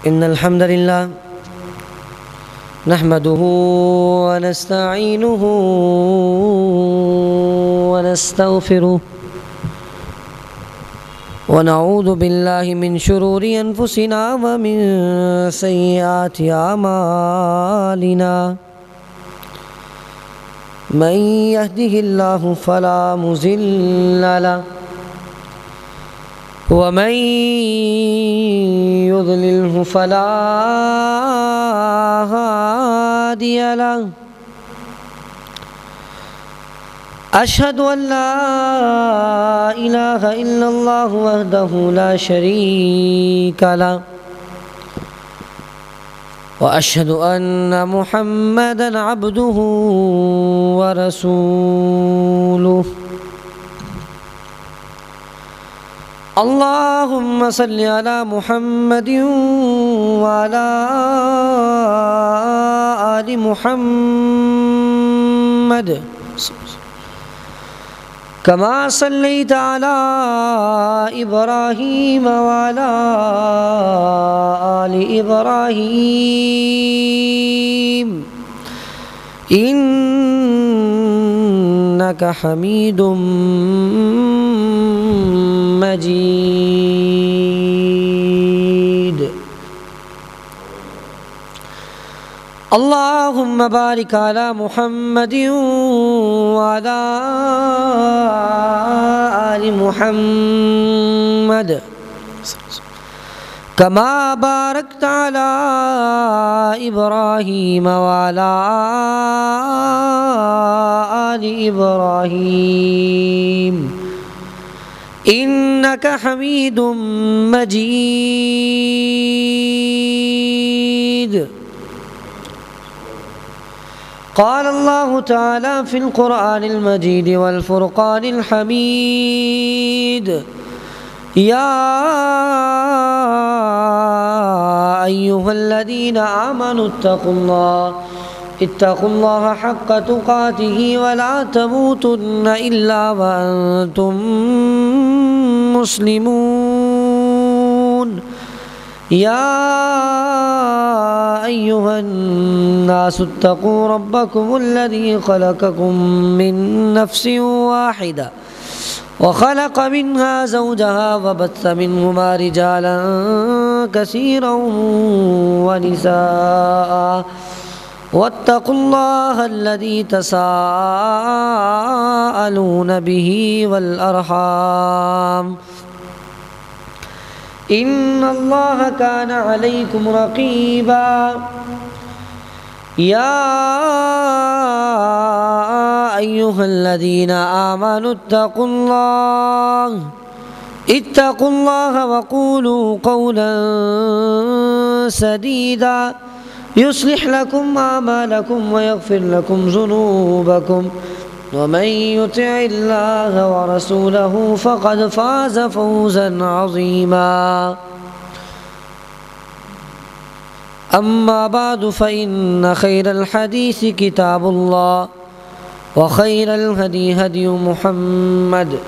إن الحمد لله نحمده ونستعينه ونستغفره ونعوذ بالله من شرور أنفسنا ومن سيئات أعمالنا من يهده الله فلا مضل له ومن يضلله فلا هادي له أشهد أن لا إله إلا الله وحده لا شريك له وأشهد أن محمدًا عبده ورسوله اللهم صل على محمد وعلى آل محمد كما صليت على إبراهيم وعلى آل إبراهيم إنك حميد مجيد اللهم بارك على محمد وعلى آل محمد كما باركت على إبراهيم وعلى آل إبراهيم إنك حميد مجيد قال الله تعالى في القرآن المجيد والفرقان الحميد يا أيها الذين آمنوا اتقوا الله حق تقاته ولا تموتن إلا وأنتم مسلمون يا أيها الناس اتقوا ربكم الذي خلقكم من نفس واحدة وخلق منها زوجها وبث منهما رجالا كثيرا ونساء واتقوا الله الذي تساءلون به والأرحام إن الله كان عليكم رقيبا يا أيها الذين آمنوا اتقوا الله وقولوا قولا سديدا يصلح لكم أعمالكم ويغفر لكم ذنوبكم ومن يطع الله ورسوله فقد فاز فوزا عظيما أما بعد فإن خير الحديث كتاب الله وخير الهدي هدي محمد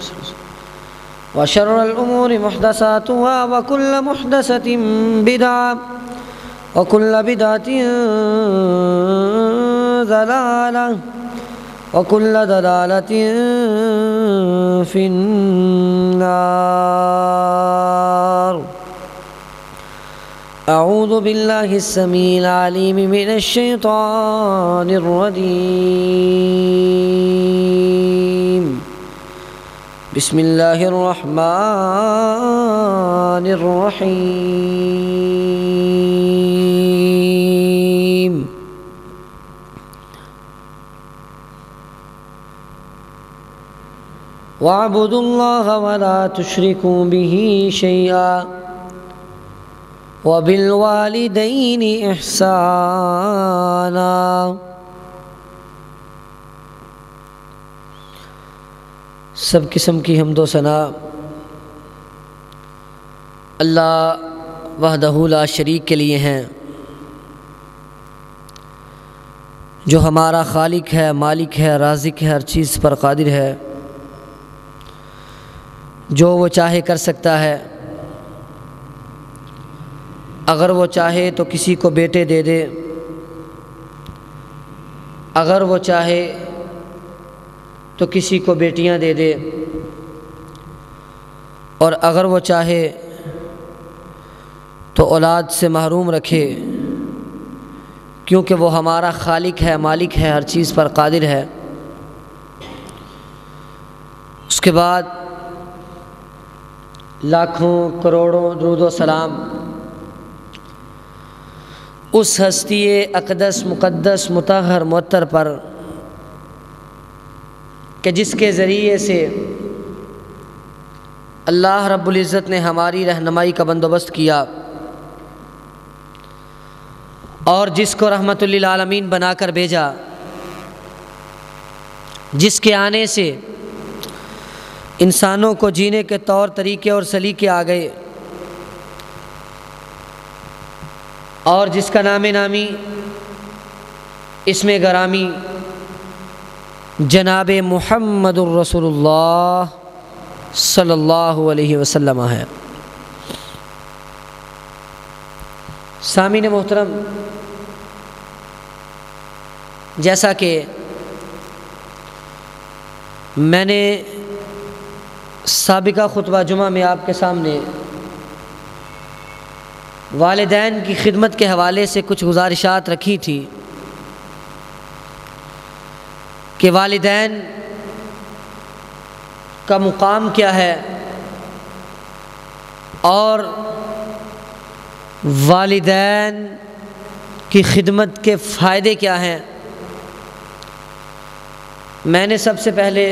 وشر الأمور محدثاتها وكل محدثة بدعة وكل بدعة ضلالة وكل ضلالة في النار أعوذ بالله السميع العليم من الشيطان الرجيم بسم الله الرحمن الرحيم واعبدوا الله ولا تشركوا به شيئا وبالوالدين إحسانا سب قسم کی حمد و ثنا اللہ وحدہ لا شریک کے لیے ہیں، جو ہمارا خالق ہے، مالک ہے، رازق ہے، ہر چیز پر قادر ہے، جو وہ چاہے کر سکتا ہے، اگر وہ چاہے تو کسی کو بیٹے دے دے، اگر وہ چاہے تو کسی کو بیٹیاں دے دے، اور اگر وہ چاہے تو اولاد سے محروم رکھے، کیونکہ وہ ہمارا خالق ہے، مالک ہے، ہر چیز پر قادر ہے۔ اس کے بعد لاکھوں کروڑوں درود و سلام اس ہستی اقدس مقدس مطہر معطر پر کہ جس کے ذریعے سے اللہ رب العزت نے ہماری رہنمائی کا بندوبست کیا اور جس کو رحمت للعالمین بنا کر بھیجا، جس کے آنے سے انسانوں کو جینے کے طور طریقے اور سلیقے آ گئے، اور جس کا نام نامی اسم گرامی جناب محمد الرسول اللہ صلی اللہ علیہ وسلم ہے۔ سامعین محترم، جیسا کہ میں نے سابقہ خطبہ جمعہ میں آپ کے سامنے والدین کی خدمت کے حوالے سے کچھ گزارشات رکھی تھی کہ والدین کا مقام کیا ہے اور والدین کی خدمت کے فائدے کیا ہیں۔ میں نے سب سے پہلے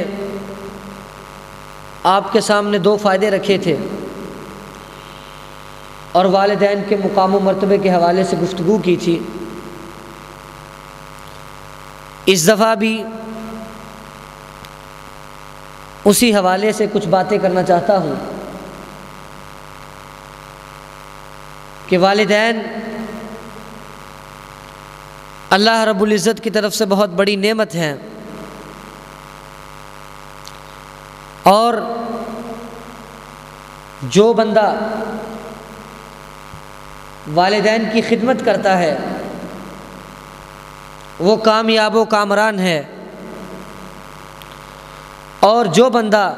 آپ کے سامنے 2 فائدے رکھے تھے اور والدین کے مقام و مرتبے کے حوالے سے گفتگو کی تھی۔ اس دفعہ بھی اسی حوالے سے کچھ باتیں کرنا چاہتا ہوں کہ والدین اللہ رب العزت کی طرف سے بہت بڑی نعمت ہیں، اور جو بندہ والدین کی خدمت کرتا ہے وہ کامیاب و کامران ہے، اور جو بندہ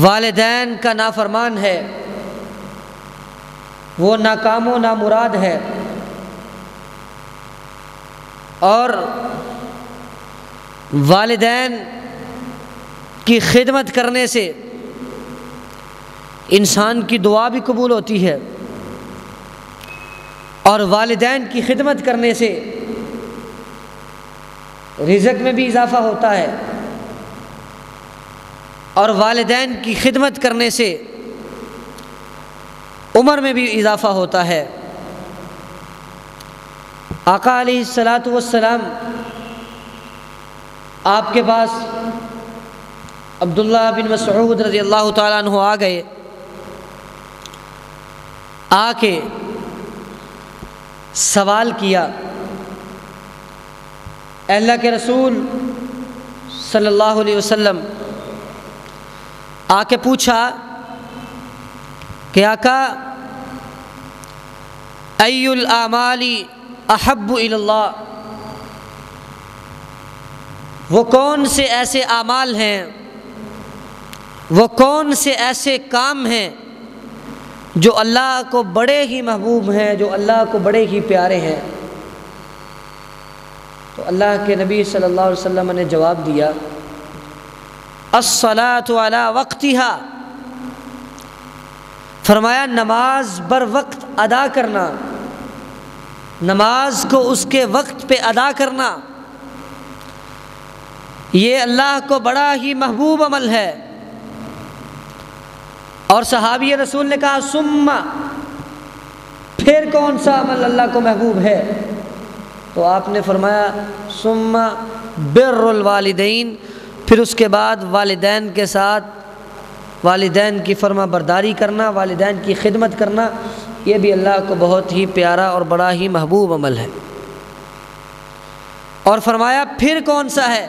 والدین کا نافرمان ہے وہ ناکام و نامراد ہے۔ اور والدین کی خدمت کرنے سے انسان کی دعا بھی قبول ہوتی ہے، اور والدین کی خدمت کرنے سے رزق میں بھی اضافہ ہوتا ہے، اور والدین کی خدمت کرنے سے عمر میں بھی اضافہ ہوتا ہے۔ آقا علیہ الصلاۃ والسلام آپ کے پاس عبداللہ بن مسعود رضی اللہ تعالیٰ عنہ آ گئے، آ کے سوال کیا، اے اللہ کے رسول صلی اللہ علیہ وسلم، آ کے پوچھا کہ آقا ای الاعمال احب الی اللہ، وہ کون سے ایسے اعمال ہیں، وہ کون سے ایسے کام ہیں جو اللہ کو بڑے ہی محبوب ہیں، جو اللہ کو بڑے ہی پیارے ہیں؟ تو اللہ کے نبی صلی اللہ علیہ وسلم نے جواب دیا، الصلاۃ علی وقتہا، فرمایا نماز بر وقت ادا کرنا، نماز کو اس کے وقت پہ ادا کرنا، یہ اللہ کو بڑا ہی محبوب عمل ہے۔ اور صحابی رسول نے کہا ثم، پھر کون سا عمل اللہ کو محبوب ہے؟ تو آپ نے فرمایا ثم بر الوالدین، پھر اس کے بعد والدین کے ساتھ والدین کی فرما برداری کرنا، والدین کی خدمت کرنا، یہ بھی اللہ کو بہت ہی پیارا اور بڑا ہی محبوب عمل ہے۔ اور فرمایا پھر کون سا ہے؟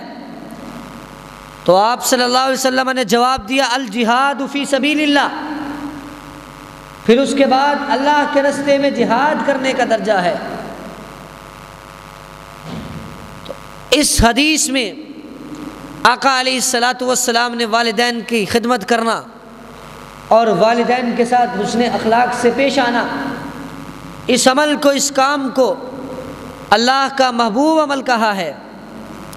تو آپ صلی اللہ علیہ وسلم نے جواب دیا الجہاد فی سبیل اللہ، پھر اس کے بعد اللہ کے راستے میں جہاد کرنے کا درجہ ہے۔ تو اس حدیث میں آقا علیہ الصلاۃ والسلام نے والدین کی خدمت کرنا اور والدین کے ساتھ حسن اخلاق سے پیش آنا، اس عمل کو، اس کام کو اللہ کا محبوب عمل کہا ہے،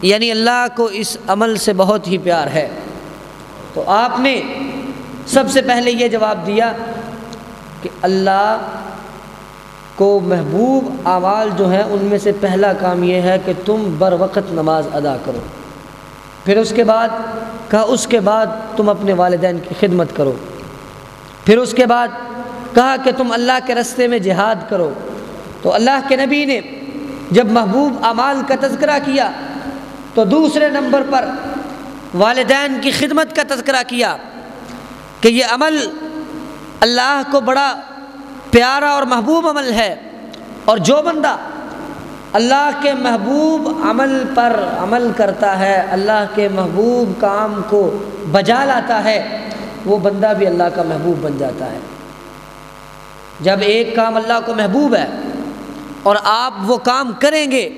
یعنی اللہ کو اس عمل سے بہت ہی پیار ہے۔ تو آپ نے سب سے پہلے یہ جواب دیا کہ اللہ کو محبوب اعمال جو ہیں ان میں سے پہلا کام یہ ہے کہ تم بر وقت نماز ادا کرو۔ پھر اس کے بعد کہا اس کے بعد تم اپنے والدین کی خدمت کرو۔ پھر اس کے بعد کہا کہ تم اللہ کے راستے میں جہاد کرو۔ تو اللہ کے نبی نے جب محبوب اعمال کا تذکرہ کیا تو دوسرے نمبر پر والدین کی خدمت کا تذکرہ کیا کہ یہ عمل اللہ کو بڑا پیارا اور محبوب عمل ہے، اور جو بندہ اللہ کے محبوب عمل پر عمل کرتا ہے، اللہ کے محبوب کام کو بجا لاتا ہے، وہ بندہ بھی اللہ کا محبوب بن جاتا ہے۔ جب ایک کام اللہ کو محبوب ہے اور آپ وہ کام کریں گے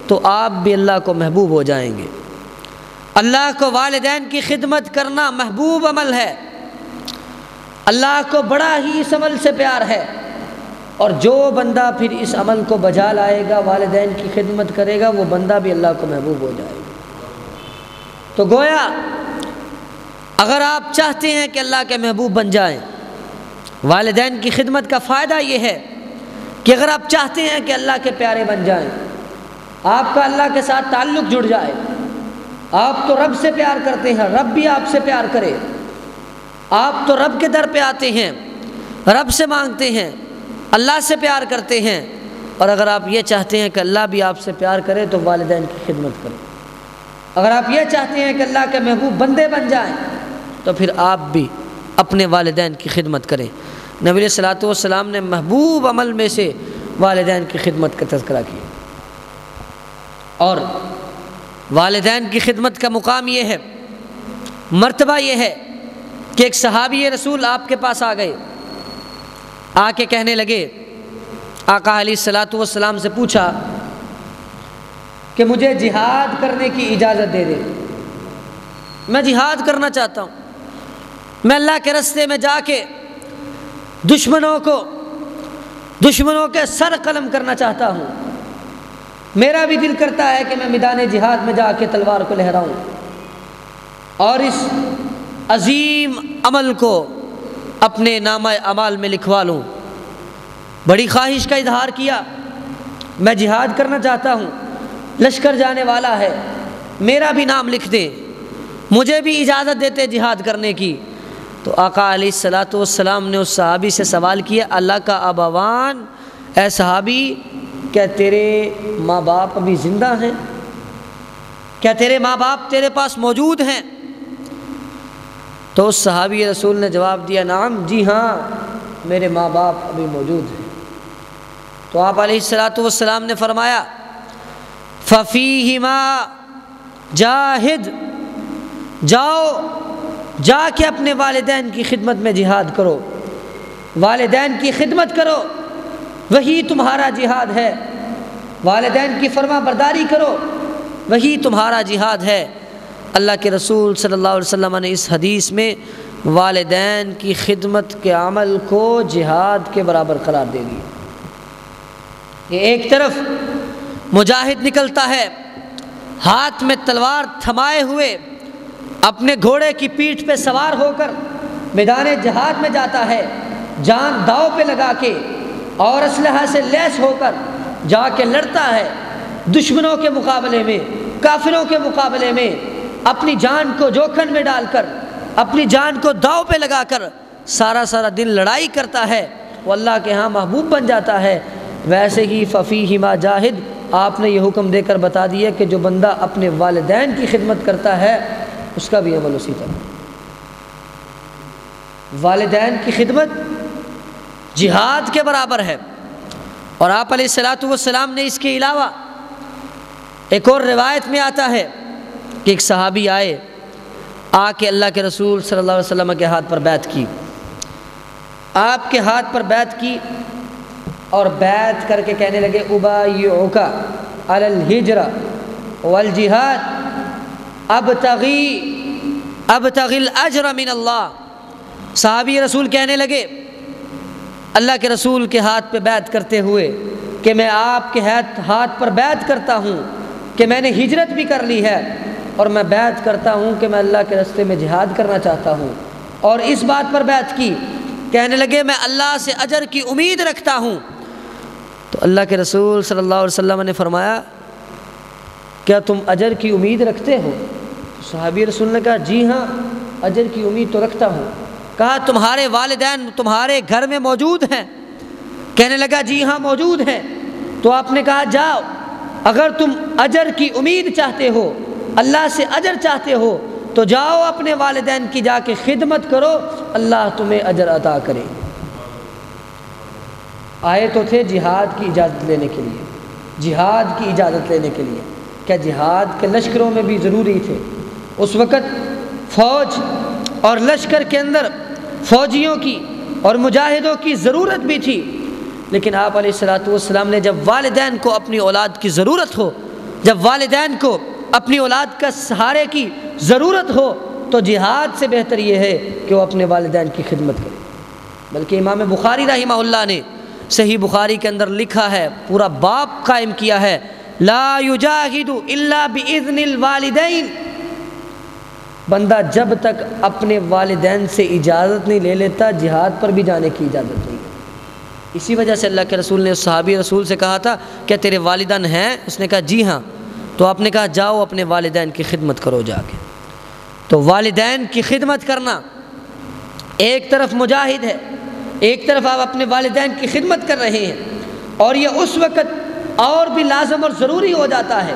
تو آپ بھی اللہ کو محبوب ہو جائیں گے۔ اللہ کو والدین کی خدمت کرنا محبوب عمل ہے، اللہ کو بڑا ہی اس عمل سے پیار ہے، اور جو بندہ پھر اس عمل کو بجا لائے گا، والدین کی خدمت کرے گا، وہ بندہ بھی اللہ کو محبوب ہو جائے گا۔ تو گویا اگر آپ چاہتے ہیں کہ اللہ کے محبوب بن جائیں، والدین کی خدمت کا فائدہ یہ ہے کہ اگر آپ چاہتے ہیں کہ اللہ کے پیارے بن جائیں، آپ کا اللہ کے ساتھ تعلق جڑ جائے، آپ تو رب سے پیار کرتے ہیں، رب بھی آپ سے پیار کرے، آپ تو رب کے در پہ آتے ہیں، رب سے مانگتے ہیں، اللہ سے پیار کرتے ہیں، اور اگر آپ یہ چاہتے ہیں کہ اللہ بھی آپ سے پیار کرے تو والدین کی خدمت کریں۔ اگر آپ یہ چاہتے ہیں کہ اللہ کے محبوب بندے بن جائیں تو پھر آپ بھی اپنے والدین کی خدمت کریں۔ نبی علیہ الصلوۃ والسلام نے محبوب عمل میں سے والدین کی خدمت کا تذکرہ کیا، اور والدین کی خدمت کا مقام یہ ہے، مرتبہ یہ ہے کہ ایک صحابی رسول آپ کے پاس آ گئے، آ کے کہنے لگے، آقا علیہ الصلوۃ والسلام سے پوچھا کہ مجھے جہاد کرنے کی اجازت دے دے، میں جہاد کرنا چاہتا ہوں، میں اللہ کے راستے میں جا کے دشمنوں کے سر قلم کرنا چاہتا ہوں، میرا بھی دل کرتا ہے کہ میں میدان جہاد میں جا کے تلوار کو لہراؤں اور اس عظیم عمل کو اپنے نامہ اعمال میں لکھوا لوں۔ بڑی خواہش کا اظہار کیا، میں جہاد کرنا چاہتا ہوں، لشکر جانے والا ہے، میرا بھی نام لکھ دیں، مجھے بھی اجازت دیتے جہاد کرنے کی۔ تو آقا علیہ الصلوۃ والسلام نے اس صحابی سے سوال کیا، اللہ کا ابوان، اے صحابی کیا تیرے ماں باپ ابھی زندہ ہیں؟ کیا تیرے ماں باپ تیرے پاس موجود ہیں؟ تو اس صحابی رسول نے جواب دیا، نعم، جی ہاں، میرے ماں باپ ابھی موجود ہیں۔ تو آپ علیہ الصلوۃ والسلام نے فرمایا، فَفِيهِمَا جاہد، جاؤ جا کے اپنے والدین کی خدمت میں جہاد کرو، والدین کی خدمت کرو، وہی تمہارا جہاد ہے، والدین کی فرما برداری کرو، وہی تمہارا جہاد ہے۔ اللہ کے رسول صلی اللہ علیہ وسلم نے اس حدیث میں والدین کی خدمت کے عمل کو جہاد کے برابر قرار دے دیا۔ یہ ایک طرف مجاہد نکلتا ہے، ہاتھ میں تلوار تھمائے ہوئے، اپنے گھوڑے کی پیٹھ پہ سوار ہو کر میدان جہاد میں جاتا ہے، جان داؤ پہ لگا کے اور اسلحہ سے لیس ہو کر جا کے لڑتا ہے، دشمنوں کے مقابلے میں، کافروں کے مقابلے میں اپنی جان کو جوکھن میں ڈال کر، اپنی جان کو داؤ پہ لگا کر سارا دن لڑائی کرتا ہے، وہ اللہ کے ہاں محبوب بن جاتا ہے۔ ویسے ہی فَفِيهِمَا جاہد، آپ نے یہ حکم دے کر بتا دیا کہ جو بندہ اپنے والدین کی خدمت کرتا ہے اس کا بھی عمل اسی طرح۔ والدین کی خدمت جہاد کے برابر ہے، اور آپ علیہ الصلوۃ والسلام نے اس کے علاوہ ایک اور روایت میں آتا ہے کہ ایک صحابی آئے، آ کے اللہ کے رسول صلی اللہ علیہ وسلم کے ہاتھ پر بیعت کی، آپ کے ہاتھ پر بیعت کی اور بیعت کر کے کہنے لگے ابایعک علی الہجرہ والجہاد ابتغی الاجر من اللہ۔ صحابی رسول کہنے لگے اللہ کے رسول کے ہاتھ پہ بیعت کرتے ہوئے کہ میں آپ کے ہاتھ پر بیعت کرتا ہوں کہ میں نے ہجرت بھی کر لی ہے، اور میں بیعت کرتا ہوں کہ میں اللہ کے راستے میں جہاد کرنا چاہتا ہوں، اور اس بات پر بیعت کی، کہنے لگے میں اللہ سے اجر کی امید رکھتا ہوں۔ تو اللہ کے رسول صلی اللہ علیہ وسلم نے فرمایا کیا تم اجر کی امید رکھتے ہو؟ صحابی رسول نے کہا جی ہاں اجر کی امید تو رکھتا ہوں۔ کہا تمہارے والدین تمہارے گھر میں موجود ہیں؟ کہنے لگا جی ہاں موجود ہیں۔ تو آپ نے کہا جاؤ، اگر تم اجر کی امید چاہتے ہو، اللہ سے اجر چاہتے ہو، تو جاؤ اپنے والدین کی جا کے خدمت کرو، اللہ تمہیں اجر عطا کرے۔ آئے تو تھے جہاد کی اجازت لینے کے لیے، جہاد کی اجازت لینے کے لیے، کیا جہاد کے لشکروں میں بھی ضروری تھے؟ اس وقت فوج اور لشکر کے اندر فوجیوں کی اور مجاہدوں کی ضرورت بھی تھی، لیکن آپ علیہ الصلوۃ والسلام نے جب والدین کو اپنی اولاد کی ضرورت ہو، جب والدین کو اپنی اولاد کا سہارے کی ضرورت ہو، تو جہاد سے بہتر یہ ہے کہ وہ اپنے والدین کی خدمت کرے۔ بلکہ امام بخاری رحمہ اللہ نے صحیح بخاری کے اندر لکھا ہے، پورا باب قائم کیا ہے، لا یجاہد الا باذن الوالدین۔ بندہ جب تک اپنے والدین سے اجازت نہیں لے لیتا جہاد پر بھی جانے کی اجازت نہیں۔ اسی وجہ سے اللہ کے رسول نے اس صحابی رسول سے کہا تھا کیا تیرے والدین ہیں؟ اس نے کہا جی ہاں۔ تو آپ نے کہا جاؤ اپنے والدین کی خدمت کرو جا کے۔ تو والدین کی خدمت کرنا، ایک طرف مجاہد ہے، ایک طرف آپ اپنے والدین کی خدمت کر رہے ہیں، اور یہ اس وقت اور بھی لازم اور ضروری ہو جاتا ہے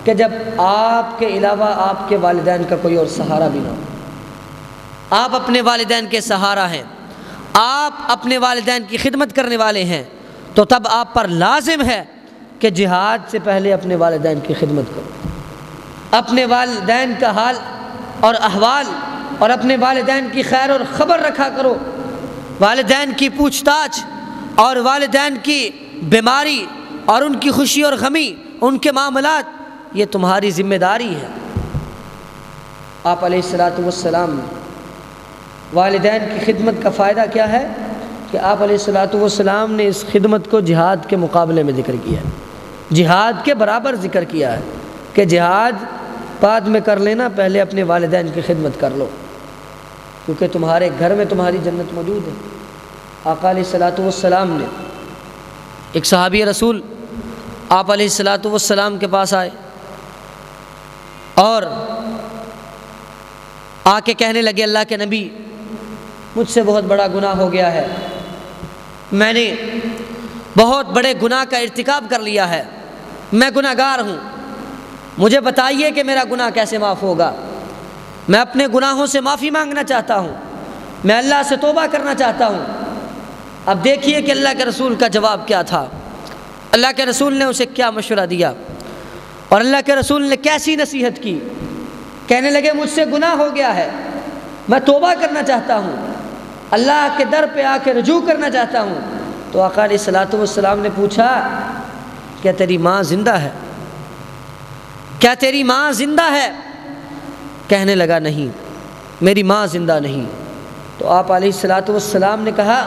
کہ جب آپ کے علاوہ آپ کے والدین کا کوئی اور سہارا بھی نہ ہو۔ آپ اپنے والدین کے سہارا ہیں، آپ اپنے والدین کی خدمت کرنے والے ہیں، تو تب آپ پر لازم ہے کہ جہاد سے پہلے اپنے والدین کی خدمت کرو، اپنے والدین کا حال اور احوال اور اپنے والدین کی خیر اور خبر رکھا کرو، والدین کی پوچھ تاچھ اور والدین کی بیماری اور ان کی خوشی اور غمی، ان کے معاملات، یہ تمہاری ذمہ داری ہے۔ آپ علیہ الصلوۃ والسلام والدین کی خدمت کا فائدہ کیا ہے کہ آپ علیہ الصلوۃ والسلام نے اس خدمت کو جہاد کے مقابلے میں ذکر کیا ہے، جہاد کے برابر ذکر کیا ہے کہ جہاد بعد میں کر لینا، پہلے اپنے والدین کی خدمت کر لو، کیونکہ تمہارے گھر میں تمہاری جنت موجود ہے۔ آقا علیہ الصلوۃ والسلام نے، ایک صحابی رسول آپ علیہ الصلوۃ والسلام کے پاس آئے اور آ کے کہنے لگے اللہ کے نبی مجھ سے بہت بڑا گناہ ہو گیا ہے، میں نے بہت بڑے گناہ کا ارتکاب کر لیا ہے، میں گناہ گار ہوں، مجھے بتائیے کہ میرا گناہ کیسے معاف ہوگا۔ میں اپنے گناہوں سے معافی مانگنا چاہتا ہوں، میں اللہ سے توبہ کرنا چاہتا ہوں۔ اب دیکھیے کہ اللہ کے رسول کا جواب کیا تھا، اللہ کے رسول نے اسے کیا مشورہ دیا اور اللہ کے رسول نے کیسی نصیحت کی۔ کہنے لگے مجھ سے گناہ ہو گیا ہے، میں توبہ کرنا چاہتا ہوں، اللہ کے در پہ آ کے رجوع کرنا چاہتا ہوں۔ تو آقا علیہ الصلوۃ والسلام نے پوچھا کیا تیری ماں زندہ ہے؟ کیا تیری ماں زندہ ہے؟ کہنے لگا نہیں، میری ماں زندہ نہیں۔ تو آپ علیہ الصلوۃ والسلام نے کہا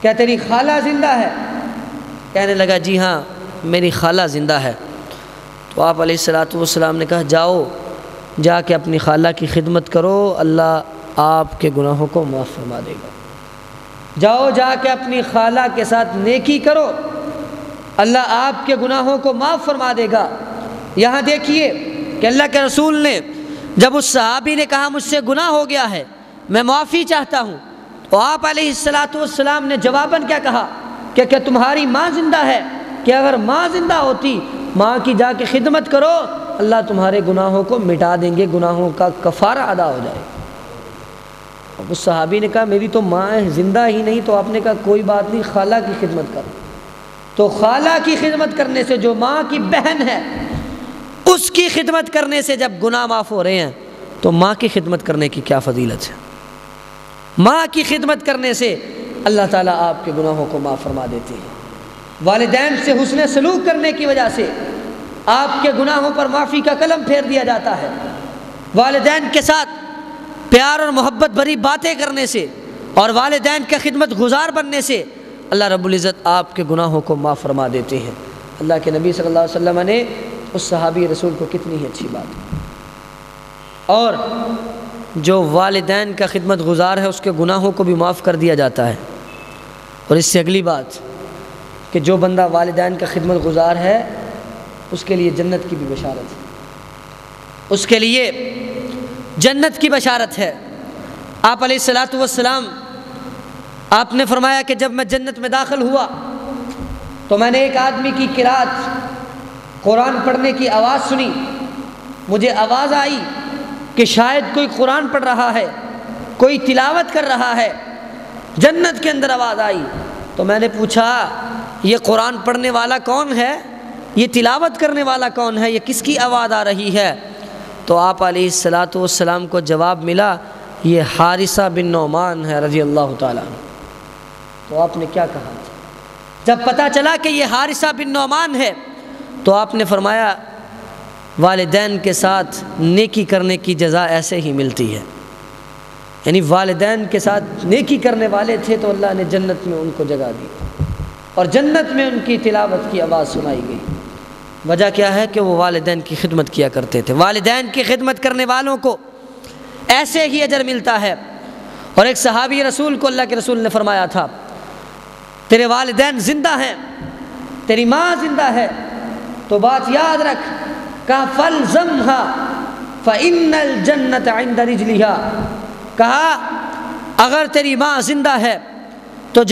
کیا تیری خالہ زندہ ہے؟ کہنے لگا جی ہاں میری خالہ زندہ ہے۔ تو آپ علیہ الصلوۃ والسلام نے کہا جاؤ جا کے اپنی خالہ کی خدمت کرو، اللہ آپ کے گناہوں کو معاف فرما دے گا۔ جاؤ جا کے اپنی خالہ کے ساتھ نیکی کرو، اللہ آپ کے گناہوں کو معاف فرما دے گا۔ یہاں دیکھیے کہ اللہ کے رسول نے جب اس صحابی نے کہا مجھ سے گناہ ہو گیا ہے، میں معافی چاہتا ہوں، تو آپ علیہ الصلوۃ والسلام نے جواباً کیا کہا کہ کیا تمہاری ماں زندہ ہے؟ کہ اگر ماں زندہ ہوتی، ماں کی جا کے خدمت کرو، اللہ تمہارے گناہوں کو مٹا دیں گے، گناہوں کا کفارہ ادا ہو جائے۔ اب اس صحابی نے کہا میری تو ماں زندہ ہی نہیں، تو آپ نے کہا کوئی بات نہیں، خالہ کی خدمت کرو۔ تو خالہ کی خدمت کرنے سے، جو ماں کی بہن ہے، اس کی خدمت کرنے سے جب گناہ معاف ہو رہے ہیں، تو ماں کی خدمت کرنے کی کیا فضیلت ہے؟ ماں کی خدمت کرنے سے اللہ تعالیٰ آپ کے گناہوں کو معاف فرما دیتے ہیں۔ والدین سے حسن سلوک کرنے کی وجہ سے آپ کے گناہوں پر معافی کا قلم پھیر دیا جاتا ہے۔ والدین کے ساتھ پیار اور محبت بھری باتیں کرنے سے اور والدین کا خدمت گزار بننے سے اللہ رب العزت آپ کے گناہوں کو معاف فرما دیتے ہیں۔ اللہ کے نبی صلی اللہ علیہ وسلم نے اس صحابی رسول کو کتنی ہی اچھی بات کی۔ اور جو والدین کا خدمت گزار ہے اس کے گناہوں کو بھی معاف کر دیا جاتا ہے۔ اور اس سے اگلی بات کہ جو بندہ والدین کا خدمت گزار ہے اس کے لیے جنت کی بھی بشارت ہے، اس کے لیے جنت کی بشارت ہے۔ آپ علیہ الصلاۃ والسلام آپ نے فرمایا کہ جب میں جنت میں داخل ہوا تو میں نے ایک آدمی کی قرات قرآن پڑھنے کی آواز سنی، مجھے آواز آئی کہ شاید کوئی قرآن پڑھ رہا ہے، کوئی تلاوت کر رہا ہے، جنت کے اندر آواز آئی۔ تو میں نے پوچھا یہ قرآن پڑھنے والا کون ہے، یہ تلاوت کرنے والا کون ہے، یہ کس کی آواز آ رہی ہے؟ تو آپ علیہ الصلاۃ والسلام کو جواب ملا یہ حارثہ بن نعمان ہے رضی اللہ تعالیٰ عنہ۔ تو آپ نے کیا کہا؟ جب پتہ چلا کہ یہ حارثہ بن نعمان ہے تو آپ نے فرمایا والدین کے ساتھ نیکی کرنے کی جزا ایسے ہی ملتی ہے، یعنی والدین کے ساتھ نیکی کرنے والے تھے تو اللہ نے جنت میں ان کو جگہ دی اور جنت میں ان کی تلاوت کی آواز سنائی گئی۔ وجہ کیا ہے کہ وہ والدین کی خدمت کیا کرتے تھے۔ والدین کی خدمت کرنے والوں کو ایسے ہی اجر ملتا ہے۔ اور ایک صحابی رسول کو اللہ کے رسول نے فرمایا تھا تیرے والدین زندہ ہیں، تیری ماں زندہ ہے تو بات یاد رکھ، کہا فَالْزَمْهَا فَإِنَّ الْجَنَّةَ عِنْدَ رِجْلِهَا، کہا اگر تیری ماں زندہ ہے تو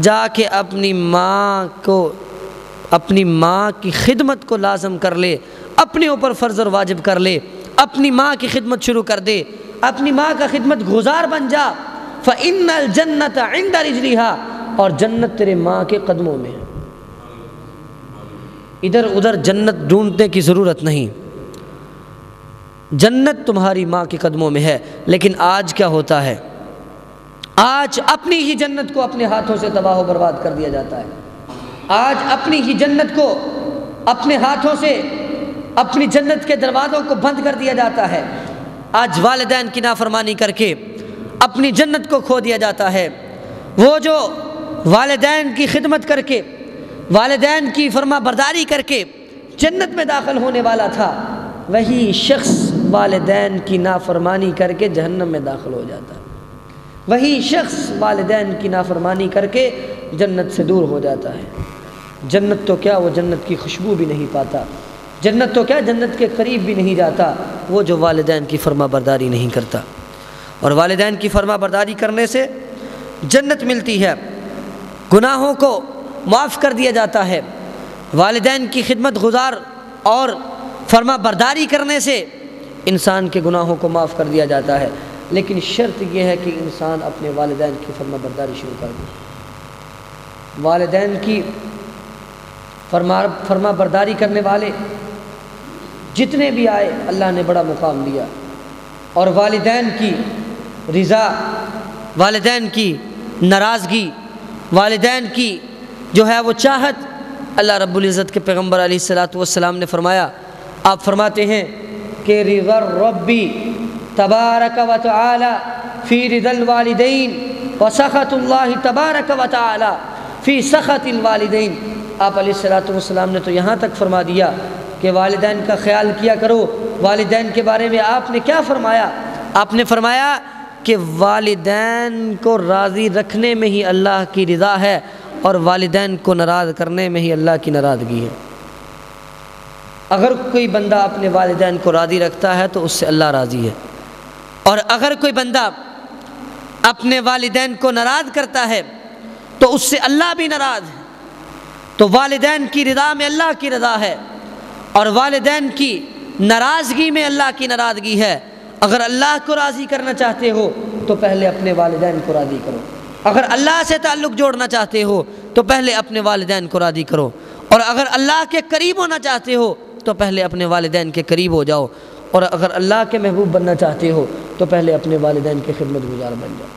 جا کے اپنی ماں کی خدمت کو لازم کر لے، اپنے اوپر فرض اور واجب کر لے، اپنی ماں کی خدمت شروع کر دے، اپنی ماں کا خدمت گزار بن جا۔ فَإِنَّ الْجَنَّةَ عِنْدَ رِجْلِهَا، اور جنت تیرے ماں کے قدموں میں ہے، ادھر ادھر جنت ڈھونڈنے کی ضرورت نہیں، جنت تمہاری ماں کے قدموں میں ہے۔ لیکن آج کیا ہوتا ہے، آج اپنی ہی جنت کو اپنے ہاتھوں سے تباہ و برباد کر دیا جاتا ہے۔ آج اپنی ہی جنت کو اپنے ہاتھوں سے، اپنی جنت کے دروازوں کو بند کر دیا جاتا ہے۔ آج والدین کی نافرمانی کر کے اپنی جنت کو کھو دیا جاتا ہے۔ وہ جو والدین کی خدمت کر کے، والدین کی فرما برداری کر کے جنت میں داخل ہونے والا تھا، وہی شخص والدین کی نافرمانی کر کے جہنم میں داخل ہو جاتا ہے۔ وہی شخص والدین کی نافرمانی کر کے جنت سے دور ہو جاتا ہے۔ جنت تو کیا وہ جنت کی خوشبو بھی نہیں پاتا، جنت تو کیا جنت کے قریب بھی نہیں جاتا وہ جو والدین کی فرما برداری نہیں کرتا۔ اور والدین کی فرما برداری کرنے سے جنت ملتی ہے، گناہوں کو معاف کر دیا جاتا ہے۔ والدین کی خدمت گزار اور فرما برداری کرنے سے انسان کے گناہوں کو معاف کر دیا جاتا ہے، لیکن شرط یہ ہے کہ انسان اپنے والدین کی فرما برداری شروع کر دے۔ والدین کی فرما برداری کرنے والے جتنے بھی آئے اللہ نے بڑا مقام دیا، اور والدین کی رضا، والدین کی ناراضگی، والدین کی جو ہے وہ چاہت، اللہ رب العزت کے پیغمبر علیہ الصلاۃ والسلام نے فرمایا، آپ فرماتے ہیں کہ رضا ربی تبارک و تعالی فی رضا الوالدین وسخط اللہ تبارک و تعالی فی سخط الوالدین۔ آپ علیہ الصلاۃ والسلام نے تو یہاں تک فرما دیا کہ والدین کا خیال کیا کرو۔ والدین کے بارے میں آپ نے کیا فرمایا؟ آپ نے فرمایا کہ والدین کو راضی رکھنے میں ہی اللہ کی رضا ہے اور والدین کو ناراض کرنے میں ہی اللہ کی ناراضگی ہے۔ اگر کوئی بندہ اپنے والدین کو راضی رکھتا ہے تو اس سے اللہ راضی ہے، اور اگر کوئی بندہ اپنے والدین کو ناراض کرتا ہے تو اس سے اللہ بھی ناراض ہے۔ تو والدین کی رضا میں اللہ کی رضا ہے اور والدین کی ناراضگی میں اللہ کی ناراضگی ہے۔ اگر اللہ کو راضی کرنا چاہتے ہو تو پہلے اپنے والدین کو راضی کرو، اگر اللہ سے تعلق جوڑنا چاہتے ہو تو پہلے اپنے والدین کو راضی کرو، اور اگر اللہ کے قریب ہونا چاہتے ہو تو پہلے اپنے والدین کے قریب ہو جاؤ، اور اگر اللہ کے محبوب بننا چاہتے ہو تو پہلے اپنے والدین کی خدمت گزار بن جاؤ۔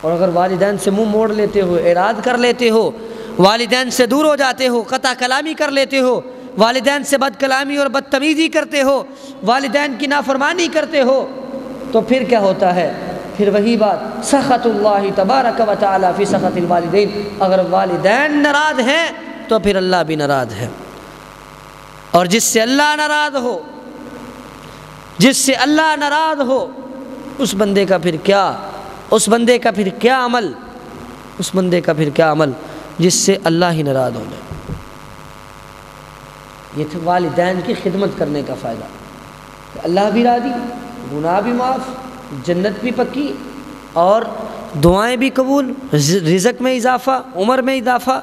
اور اگر والدین سے منہ موڑ لیتے ہو، اعراض کر لیتے ہو، والدین سے دور ہو جاتے ہو، قطع کلامی کر لیتے ہو، والدین سے بد کلامی اور بدتمیزی کرتے ہو، والدین کی نافرمانی کرتے ہو، تو پھر کیا ہوتا ہے؟ پھر وہی بات، سخط اللہ تبارک و تعالی فی سخط الوالدین، اگر والدین ناراض ہیں تو پھر اللہ بھی ناراض ہے۔ اور جس سے اللہ ناراض ہو، جس سے اللہ ناراض ہو، اس بندے کا پھر کیا، اس بندے کا پھر کیا عمل، اس بندے کا پھر کیا عمل جس سے اللہ ہی ناراض ہو جائے۔ یہ تھا والدین کی خدمت کرنے کا فائدہ، کہ اللہ بھی راضی، گناہ بھی معاف، جنت بھی پکی، اور دعائیں بھی قبول، رزق میں اضافہ، عمر میں اضافہ،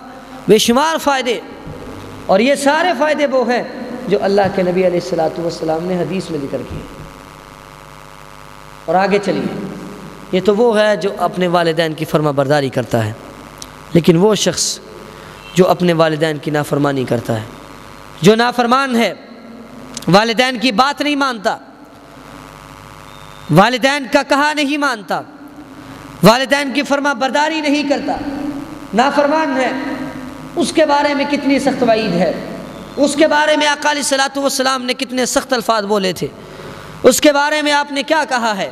بے شمار فائدے۔ اور یہ سارے فائدے وہ ہیں جو اللہ کے نبی علیہ الصلوۃ والسلام نے حدیث میں ذکر کیے۔ اور آگے چلیے، یہ تو وہ ہے جو اپنے والدین کی فرما برداری کرتا ہے، لیکن وہ شخص جو اپنے والدین کی نافرمانی کرتا ہے، جو نافرمان ہے، والدین کی بات نہیں مانتا، والدین کا کہا نہیں مانتا، والدین کی فرما برداری نہیں کرتا، نافرمان ہے، اس کے بارے میں کتنی سخت وعید ہے، اس کے بارے میں آقا علیہ الصلوۃ والسلام نے کتنے سخت الفاظ بولے تھے، اس کے بارے میں آپ نے کیا کہا ہے۔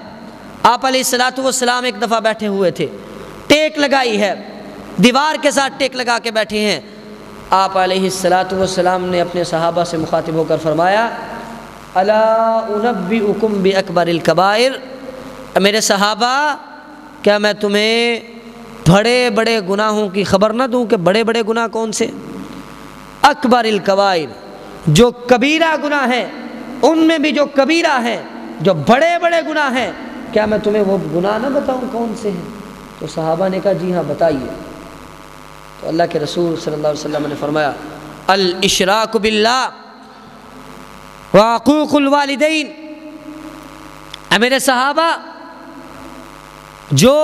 آپ علیہ الصلوۃ والسلام ایک دفعہ بیٹھے ہوئے تھے، ٹیک لگائی ہے، دیوار کے ساتھ ٹیک لگا کے بیٹھے ہیں۔ آپ علیہ الصلوۃ والسلام نے اپنے صحابہ سے مخاطب ہو کر فرمایا، الا انبئکم باکبر الکبائر، میرے صحابہ کیا میں تمہیں بڑے بڑے گناہوں کی خبر نہ دوں کہ بڑے بڑے گناہ کون سے؟ اکبر الکبائر، جو کبیرہ گناہ ہیں، ان میں بھی جو کبیرہ ہیں، جو بڑے بڑے گناہ ہیں، کیا میں تمہیں وہ گناہ نہ بتاؤں کون سے ہیں؟ تو صحابہ نے کہا جی ہاں بتائیے۔ تو اللہ کے رسول صلی اللہ علیہ وسلم نے فرمایا، الاشراک باللہ وعقوق الوالدین۔ اے میرے صحابہ، جو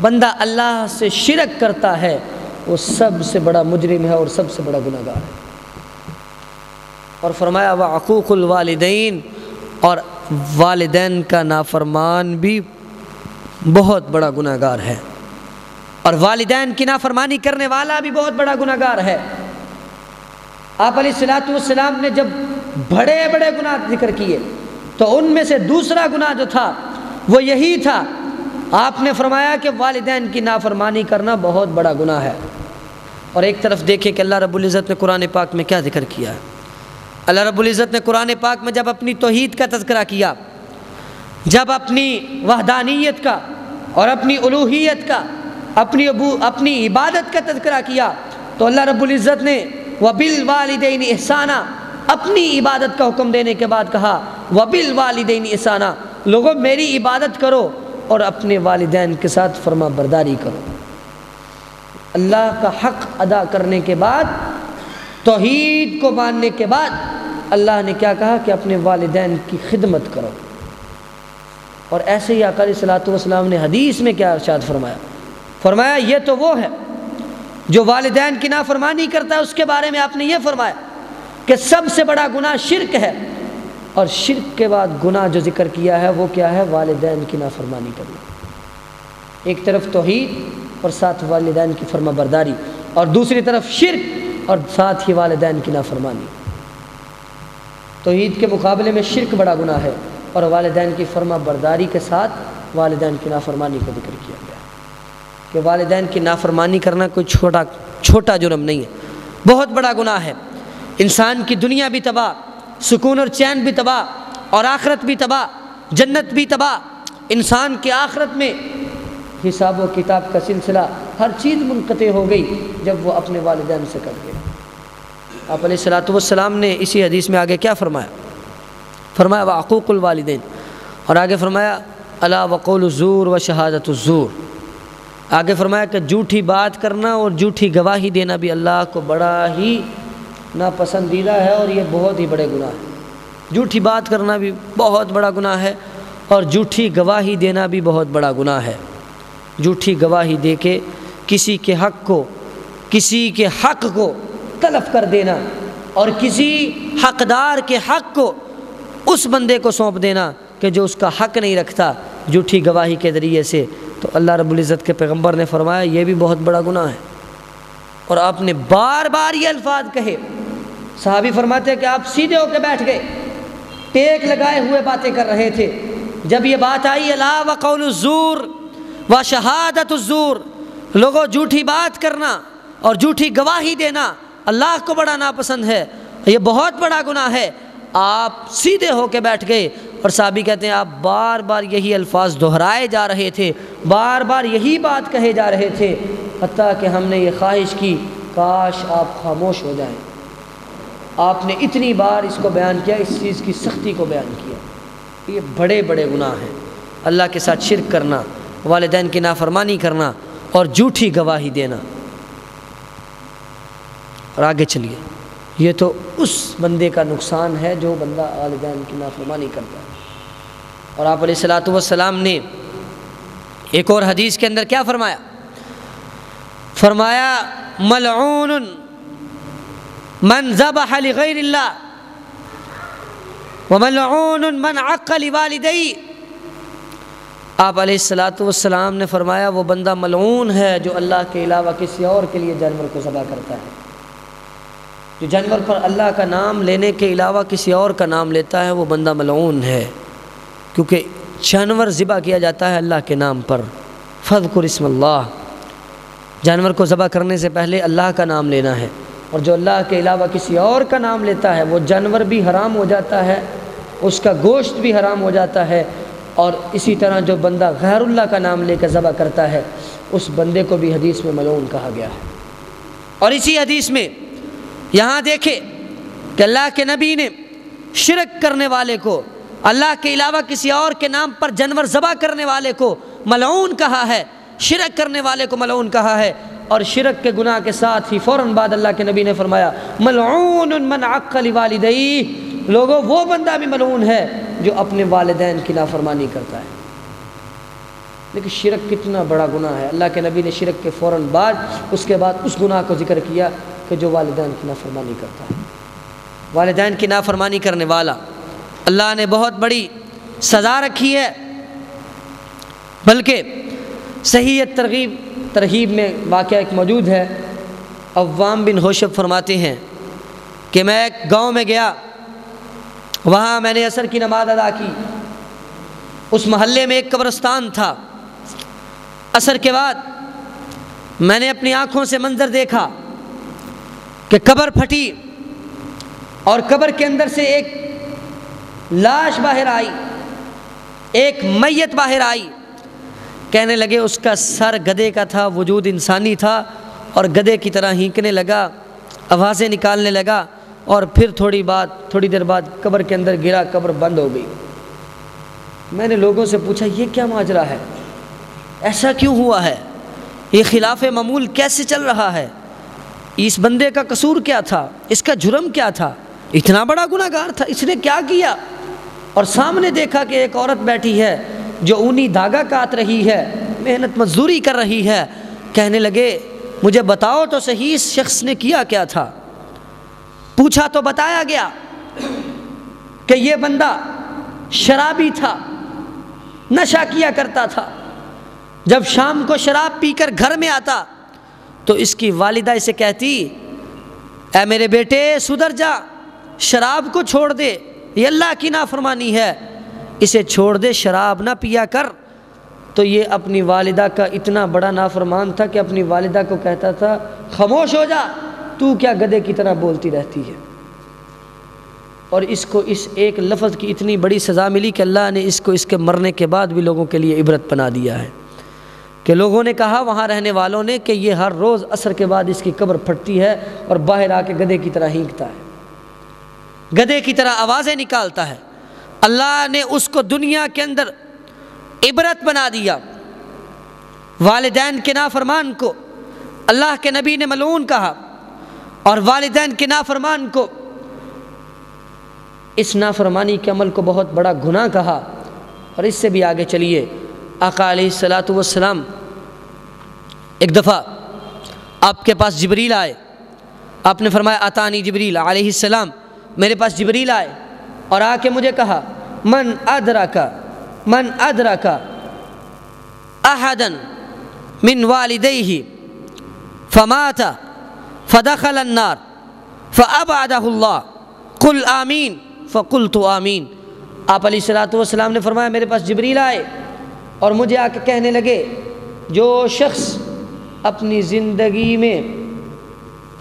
بندہ اللہ سے شرک کرتا ہے وہ سب سے بڑا مجرم ہے اور سب سے بڑا گناہ گار ہے۔ اور فرمایا وعقوق الوالدین، اور والدین کا نافرمان بھی بہت بڑا گناہ گار ہے، اور والدین کی نافرمانی کرنے والا بھی بہت بڑا گناہ گار ہے۔ آپ علیہ الصلوۃ والسلام نے جب بڑے بڑے گناہ ذکر کیے تو ان میں سے دوسرا گناہ جو تھا وہ یہی تھا، آپ نے فرمایا کہ والدین کی نافرمانی کرنا بہت بڑا گناہ ہے۔ اور ایک طرف دیکھیں کہ اللہ رب العزت نے قرآن پاک میں کیا ذکر کیا ہے۔ اللہ رب العزت نے قرآن پاک میں جب اپنی توحید کا تذکرہ کیا، جب اپنی وحدانیت کا اور اپنی الوہیت کا، اپنی عبادت کا تذکرہ کیا، تو اللہ رب العزت نے وبالوالدین احسانا، اپنی عبادت کا حکم دینے کے بعد کہا وبالوالدین احسانا، لوگوں میری عبادت کرو اور اپنے والدین کے ساتھ فرما برداری کرو۔ اللہ کا حق ادا کرنے کے بعد، توحید کو ماننے کے بعد، اللہ نے کیا کہا کہ اپنے والدین کی خدمت کرو۔ اور ایسے ہی آقا علیہ الصلوۃ والسلام نے حدیث میں کیا ارشاد فرمایا؟ فرمایا یہ تو وہ ہے جو والدین کی نافرمانی کرتا ہے، اس کے بارے میں آپ نے یہ فرمایا کہ سب سے بڑا گناہ شرک ہے، اور شرک کے بعد گناہ جو ذکر کیا ہے وہ کیا ہے؟ والدین کی نافرمانی کرنا۔ ایک طرف توحید اور ساتھ والدین کی فرما برداری، اور دوسری طرف شرک اور ساتھ ہی والدین کی نافرمانی۔ توحید کے مقابلے میں شرک بڑا گناہ ہے، اور والدین کی فرما برداری کے ساتھ والدین کی نافرمانی کا ذکر کیا گیا کہ والدین کی نافرمانی کرنا کوئی چھوٹا جرم نہیں ہے، بہت بڑا گناہ ہے۔ انسان کی دنیا بھی تباہ، سکون اور چین بھی تباہ، اور آخرت بھی تباہ، جنت بھی تباہ۔ انسان کی آخرت میں حساب و کتاب کا سلسلہ، ہر چیز منقطع ہو گئی جب وہ اپنے والدین سے کٹ گیا۔ آپ علیہ الصلوۃ والسلام نے اسی حدیث میں آگے کیا فرمایا؟ فرمایا وعقوق الوالدین، اور آگے فرمایا الا وقول الزور و شہادت الزور۔ آگے فرمایا کہ جھوٹی بات کرنا اور جھوٹی گواہی دینا بھی اللہ کو بڑا ہی ناپسندیدہ ہے، اور یہ بہت ہی بڑے گناہ ہے۔ جھوٹی بات کرنا بھی بہت بڑا گناہ ہے، اور جھوٹی گواہی دینا بھی بہت بڑا گناہ ہے۔ جھوٹی گواہی دے کے کسی کے حق کو تلف کر دینا، اور کسی حقدار کے حق کو اس بندے کو سونپ دینا کہ جو اس کا حق نہیں رکھتا، جھوٹی گواہی کے ذریعے سے، تو اللہ رب العزت کے پیغمبر نے فرمایا یہ بھی بہت بڑا گناہ ہے، اور آپ نے بار بار یہ الفاظ کہے۔ صحابی فرماتے ہیں کہ آپ سیدھے ہو کے بیٹھ گئے، ٹیک لگائے ہوئے باتیں کر رہے تھے۔ جب یہ بات آئی الا وقول الزور و شہادت الزور، لوگوں جھوٹی بات کرنا اور جھوٹی گواہی دینا اللہ کو بڑا ناپسند ہے، یہ بہت بڑا گناہ ہے، آپ سیدھے ہو کے بیٹھ گئے۔ اور صحابی کہتے ہیں آپ بار بار یہی الفاظ دہرائے جا رہے تھے، بار بار یہی بات کہے جا رہے تھے، حتیٰ کہ ہم نے یہ خواہش کی کاش آپ خاموش ہو جائیں۔ آپ نے اتنی بار اس کو بیان کیا، اس چیز کی سختی کو بیان کیا۔ یہ بڑے بڑے گناہ ہیں، اللہ کے ساتھ شرک کرنا، والدین کی نافرمانی کرنا اور جھوٹی گواہی دینا۔ اور آگے چلیے، یہ تو اس بندے کا نقصان ہے جو بندہ والدین کی نافرمانی کرتا ہے۔ اور آپ علیہ الصلوۃ والسلام نے ایک اور حدیث کے اندر کیا فرمایا؟ فرمایا ملعون من ذبح لغیر اللہ وملعون من عق لوالدیہ۔ آپ علیہ الصلوۃ والسلام نے فرمایا وہ بندہ ملعون ہے جو اللہ کے علاوہ کسی اور کے لیے جانور کو ذبح کرتا ہے، جو جانور پر اللہ کا نام لینے کے علاوہ کسی اور کا نام لیتا ہے، وہ بندہ ملعون ہے، کیونکہ جانور ذبح کیا جاتا ہے اللہ کے نام پر۔ فاذکر اسم اللہ، جانور کو ذبح کرنے سے پہلے اللہ کا نام لینا ہے، اور جو اللہ کے علاوہ کسی اور کا نام لیتا ہے وہ جانور بھی حرام ہو جاتا ہے، اس کا گوشت بھی حرام ہو جاتا ہے، اور اسی طرح جو بندہ غیر اللہ کا نام لے کر ذبح کرتا ہے اس بندے کو بھی حدیث میں ملعون کہا گیا ہے۔ اور اسی حدیث میں یہاں دیکھیں کہ اللہ کے نبی نے شرک کرنے والے کو، اللہ کے علاوہ کسی اور کے نام پر جانور ذبح کرنے والے کو ملعون کہا ہے، شرک کرنے والے کو ملعون کہا ہے۔ اور شرک کے گناہ کے ساتھ ہی فوراً بعد اللہ کے نبی نے فرمایا ملعون من عق لوالدیہ، لوگوں وہ بندہ بھی ملعون ہے جو اپنے والدین کی نافرمانی کرتا ہے۔ لیکن شرک کتنا بڑا گناہ ہے، اللہ کے نبی نے شرک کے فوراً بعد اس کے بعد اس گناہ کو ذکر کیا کہ جو والدین کی نافرمانی کرتا ہے۔ والدین کی نافرمانی کرنے والا اللہ نے بہت بڑی سزا رکھی ہے، بلکہ صحیح ترغیب میں واقعہ ایک موجود ہے۔ عوام بن ہوشب فرماتے ہیں کہ میں ایک گاؤں میں گیا، وہاں میں نے عصر کی نماز ادا کی، اس محلے میں ایک قبرستان تھا۔ عصر کے بعد میں نے اپنی آنکھوں سے منظر دیکھا کہ قبر پھٹی اور قبر کے اندر سے ایک لاش باہر آئی، ایک میت باہر آئی۔ کہنے لگے اس کا سر گدھے کا تھا، وجود انسانی تھا، اور گدھے کی طرح ہینکنے لگا، آوازیں نکالنے لگا، اور پھر تھوڑی دیر بعد قبر کے اندر گرا، قبر بند ہو گئی۔ میں نے لوگوں سے پوچھا یہ کیا ماجرا ہے، ایسا کیوں ہوا ہے، یہ خلاف معمول کیسے چل رہا ہے، اس بندے کا قصور کیا تھا، اس کا جرم کیا تھا، اتنا بڑا گناہ گار تھا، اس نے کیا کیا؟ اور سامنے دیکھا کہ ایک عورت بیٹھی ہے جو اونی دھاگا کاٹ رہی ہے، محنت مزدوری کر رہی ہے۔ کہنے لگے مجھے بتاؤ تو صحیح اس شخص نے کیا کیا تھا۔ پوچھا تو بتایا گیا کہ یہ بندہ شرابی تھا، نشہ کیا کرتا تھا، جب شام کو شراب پی کر گھر میں آتا تو اس کی والدہ اسے کہتی اے میرے بیٹے سدھر جا، شراب کو چھوڑ دے، یہ اللہ کی نافرمانی ہے، اسے چھوڑ دے، شراب نہ پیا کر۔ تو یہ اپنی والدہ کا اتنا بڑا نافرمان تھا کہ اپنی والدہ کو کہتا تھا خاموش ہو جا، تو کیا گدھے کی طرح بولتی رہتی ہے۔ اور اس کو اس ایک لفظ کی اتنی بڑی سزا ملی کہ اللہ نے اس کو اس کے مرنے کے بعد بھی لوگوں کے لیے عبرت بنا دیا ہے، کہ لوگوں نے کہا وہاں رہنے والوں نے کہ یہ ہر روز عصر کے بعد اس کی قبر پھٹتی ہے اور باہر آ کے گدھے کی طرح ہینکتا ہے، گدھے کی طرح آوازیں نکالتا ہے۔ اللہ نے اس کو دنیا کے اندر عبرت بنا دیا۔ والدین کے نافرمان کو اللہ کے نبی نے ملعون کہا، اور والدین کے نافرمان کو اس نافرمانی کے عمل کو بہت بڑا گناہ کہا۔ اور اس سے بھی آگے چلیے، آقا علیہ الصلوۃ والسلام ایک دفعہ آپ کے پاس جبریل آئے، آپ نے فرمایا اتانی جبریل علیہ السلام، میرے پاس جبریل آئے اور آ کے مجھے کہا من ادرک احدا من والدیہ فمات فدخل النار فابعدہ اللہ قل آمین فقلت آمین۔ آپ علیہ الصلوۃ والسلام نے فرمایا میرے پاس جبریل آئے اور مجھے آ کے کہنے لگے جو شخص اپنی زندگی میں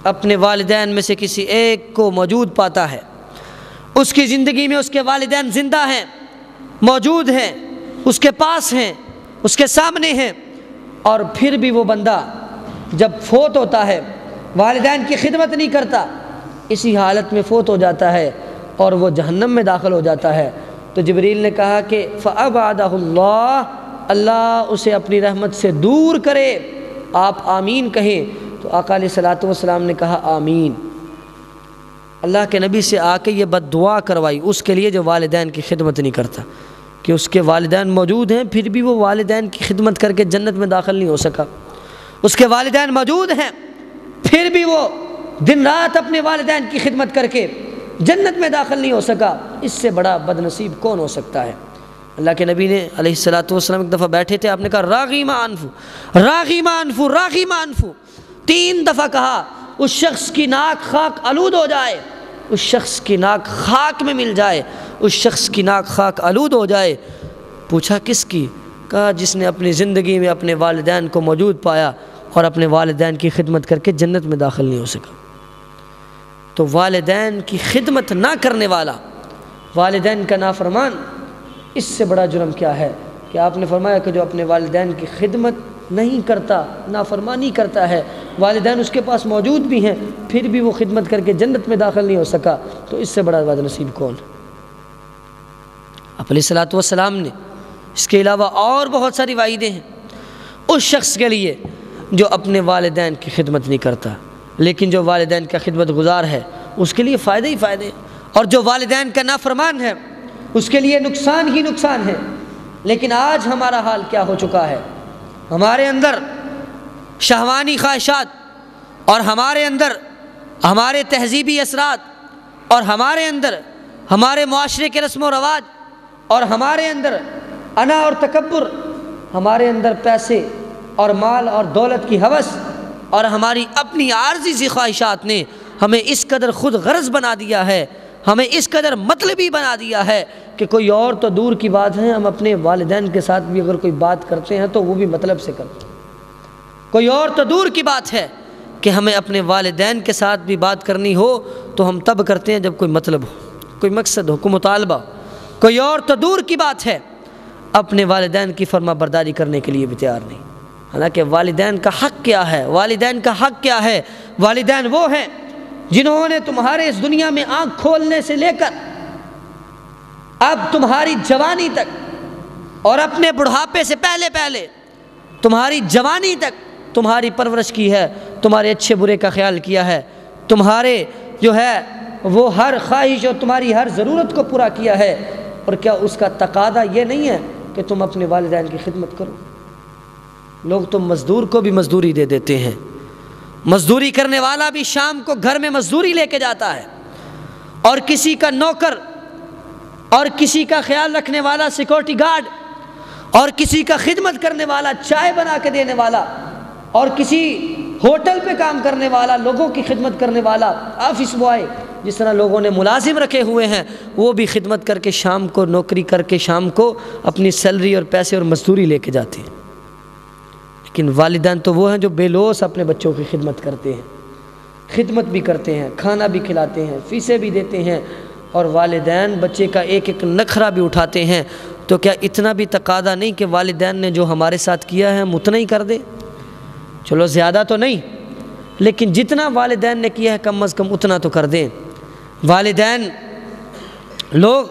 اپنے والدین میں سے کسی ایک کو موجود پاتا ہے، اس کی زندگی میں اس کے والدین زندہ ہیں، موجود ہیں، اس کے پاس ہیں، اس کے سامنے ہیں، اور پھر بھی وہ بندہ جب فوت ہوتا ہے والدین کی خدمت نہیں کرتا، اسی حالت میں فوت ہو جاتا ہے اور وہ جہنم میں داخل ہو جاتا ہے، تو جبریل نے کہا کہ فَأَبْعَدَهُ اللَّهُ، اللہ اسے اپنی رحمت سے دور کرے، آپ آمین کہیں۔ تو آقا علیہ الصلوۃ والسلام نے کہا آمین۔ اللہ کے نبی سے آ کے یہ بد دعا کروائی اس کے لیے جو والدین کی خدمت نہیں کرتا، کہ اس کے والدین موجود ہیں پھر بھی وہ والدین کی خدمت کر کے جنت میں داخل نہیں ہو سکا، اس کے والدین موجود ہیں پھر بھی وہ دن رات اپنے والدین کی خدمت کر کے جنت میں داخل نہیں ہو سکا، اس سے بڑا بد نصیب کون ہو سکتا ہے؟ اللہ کے نبی نے علیہ الصلوۃ والسلام ایک دفعہ بیٹھے تھے، آپ نے کہا راغیم انفو راغیم انفو راغیم انفو، 3 دفعہ کہا، اس شخص کی ناک خاک آلود ہو جائے، اس شخص کی ناک خاک میں مل جائے، اس شخص کی ناک خاک آلود ہو جائے۔ پوچھا کس کی؟ کہا جس نے اپنی زندگی میں اپنے والدین کو موجود پایا اور اپنے والدین کی خدمت کر کے جنت میں داخل نہیں ہو سکا۔ تو والدین کی خدمت نہ کرنے والا، والدین کا نافرمان، اس سے بڑا جرم کیا ہے کہ آپ نے فرمایا کہ جو اپنے والدین کی خدمت نہیں کرتا، نافرمانی کرتا ہے، والدین اس کے پاس موجود بھی ہیں پھر بھی وہ خدمت کر کے جنت میں داخل نہیں ہو سکا، تو اس سے بڑا بد نصیب کون؟ آپ علیہ الصلوۃ والسلام نے اس کے علاوہ اور بہت ساری وعیدیں ہیں اس شخص کے لیے جو اپنے والدین کی خدمت نہیں کرتا، لیکن جو والدین کا خدمت گزار ہے اس کے لیے فائدے ہی فائدے، اور جو والدین کا نافرمان ہے اس کے لیے نقصان ہی نقصان ہے۔ لیکن آج ہمارا حال کیا ہو چکا ہے؟ ہمارے اندر شہوانی خواہشات، اور ہمارے اندر ہمارے تہذیبی اثرات، اور ہمارے اندر ہمارے معاشرے کے رسم و رواج، اور ہمارے اندر انا اور تکبر، ہمارے اندر پیسے اور مال اور دولت کی ہوس، اور ہماری اپنی عارضی سی خواہشات نے ہمیں اس قدر خود غرض بنا دیا ہے، ہمیں اس قدر مطلبی بنا دیا ہے کہ کوئی اور تو دور کی بات ہے، ہم اپنے والدین کے ساتھ بھی اگر کوئی بات کرتے ہیں تو وہ بھی مطلب سے کرتے ہیں۔ کوئی اور تو دور کی بات ہے کہ ہمیں اپنے والدین کے ساتھ بھی بات کرنی ہو تو ہم تب کرتے ہیں جب کوئی مطلب ہو، کوئی مقصد ہو، کوئی مطالبہ ہو۔ کوئی اور تو دور کی بات ہے اپنے والدین کی فرما برداری کرنے کے لیے بھی تیار نہیں۔ حالانکہ والدین کا حق کیا ہے؟ والدین کا حق کیا ہے؟ والدین وہ ہیں جنہوں نے تمہارے اس دنیا میں آنکھ کھولنے سے لے کر اب تمہاری جوانی تک، اور اپنے بڑھاپے سے پہلے تمہاری جوانی تک تمہاری پرورش کی ہے، تمہارے اچھے برے کا خیال کیا ہے، تمہارے جو ہے وہ ہر خواہش اور تمہاری ہر ضرورت کو پورا کیا ہے۔ اور کیا اس کا تقاضا یہ نہیں ہے کہ تم اپنے والدین کی خدمت کرو؟ لوگ تو مزدور کو بھی مزدوری دے دیتے ہیں، مزدوری کرنے والا بھی شام کو گھر میں مزدوری لے کے جاتا ہے، اور کسی کا نوکر، اور کسی کا خیال رکھنے والا سیکورٹی گارڈ، اور کسی کا خدمت کرنے والا چائے بنا کے دینے والا، اور کسی ہوٹل پہ کام کرنے والا، لوگوں کی خدمت کرنے والا، آفس بوائے، جس طرح لوگوں نے ملازم رکھے ہوئے ہیں، وہ بھی خدمت کر کے شام کو، نوکری کر کے شام کو اپنی سیلری اور پیسے اور مزدوری لے کے جاتے ہیں۔ لیکن والدین تو وہ ہیں جو بے لوث اپنے بچوں کی خدمت کرتے ہیں، خدمت بھی کرتے ہیں، کھانا بھی کھلاتے ہیں، فیسیں بھی دیتے ہیں، اور والدین بچے کا ایک ایک نخرہ بھی اٹھاتے ہیں۔ تو کیا اتنا بھی تقاضا نہیں کہ والدین نے جو ہمارے ساتھ کیا ہے ہم اتنا ہی کر دیں؟ چلو زیادہ تو نہیں، لیکن جتنا والدین نے کیا ہے کم از کم اتنا تو کر دیں۔ والدین لوگ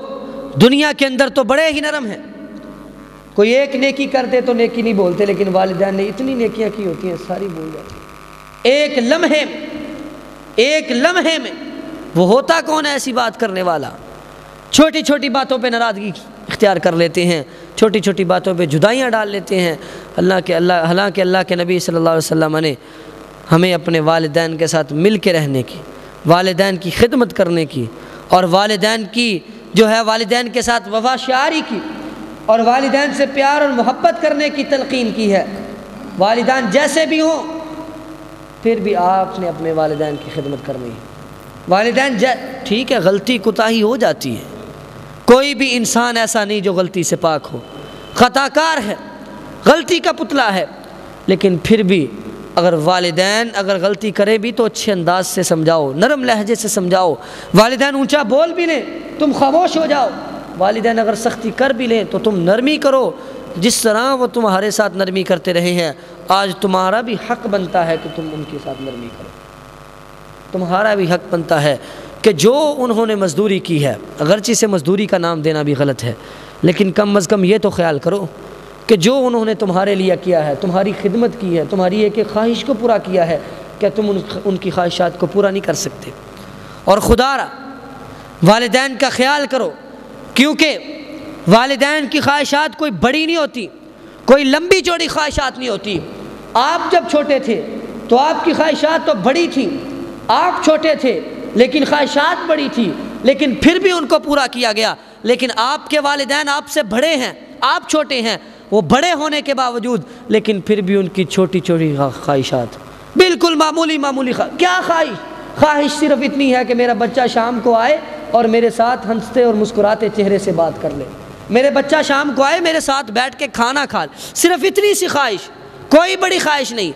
دنیا کے اندر تو بڑے ہی نرم ہیں، کوئی ایک نیکی کرتے تو نیکی نہیں بولتے، لیکن والدین نے اتنی نیکیاں کی ہوتی ہیں ساری بھول جاتے ہیں۔ ایک لمحے میں وہ ہوتا کون ہے ایسی بات کرنے والا؟ چھوٹی چھوٹی باتوں پہ ناراضگی اختیار کر لیتے ہیں، چھوٹی چھوٹی باتوں پہ جدائیاں ڈال لیتے ہیں۔ حالانکہ اللہ کے نبی صلی اللہ علیہ وسلم نے ہمیں اپنے والدین کے ساتھ مل کے رہنے کی، والدین کی خدمت کرنے کی، اور والدین کی جو ہے والدین کے ساتھ وفا شعاری کی اور والدین سے پیار اور محبت کرنے کی تلقین کی ہے۔ والدین جیسے بھی ہوں پھر بھی آپ نے اپنے والدین کی خدمت کرنی ہے۔ والدین ٹھیک ہے غلطی کوتاہی ہو جاتی ہے، کوئی بھی انسان ایسا نہیں جو غلطی سے پاک ہو، خطا کار ہے، غلطی کا پتلا ہے، لیکن پھر بھی اگر والدین اگر غلطی کرے بھی تو اچھے انداز سے سمجھاؤ، نرم لہجے سے سمجھاؤ۔ والدین اونچا بول بھی لیں تم خاموش ہو جاؤ، والدین اگر سختی کر بھی لیں تو تم نرمی کرو، جس طرح وہ تمہارے ساتھ نرمی کرتے رہے ہیں آج تمہارا بھی حق بنتا ہے کہ تم ان کے ساتھ نرمی کرو۔ تمہارا بھی حق بنتا ہے کہ جو انہوں نے مزدوری کی ہے، اگرچہ سے مزدوری کا نام دینا بھی غلط ہے، لیکن کم از کم یہ تو خیال کرو کہ جو انہوں نے تمہارے لیے کیا ہے، تمہاری خدمت کی ہے، تمہاری ایک ایک خواہش کو پورا کیا ہے، کیا تم ان کی خواہشات کو پورا نہیں کر سکتے؟ اور خدا را والدین کا خیال کرو، کیونکہ والدین کی خواہشات کوئی بڑی نہیں ہوتی، کوئی لمبی چوڑی خواہشات نہیں ہوتی۔ آپ جب چھوٹے تھے تو آپ کی خواہشات تو بڑی تھیں، آپ چھوٹے تھے لیکن خواہشات بڑی تھی، لیکن پھر بھی ان کو پورا کیا گیا۔ لیکن آپ کے والدین آپ سے بڑے ہیں، آپ چھوٹے ہیں، وہ بڑے ہونے کے باوجود لیکن پھر بھی ان کی چھوٹی چھوٹی خواہشات بالکل معمولی کیا خواہش صرف اتنی ہے کہ میرا بچہ شام کو آئے اور میرے ساتھ ہنستے اور مسکراتے چہرے سے بات کر لے، میرے بچہ شام کو آئے میرے ساتھ بیٹھ کے کھانا کھا لے، صرف اتنی سی خواہش، کوئی بڑی خواہش نہیں،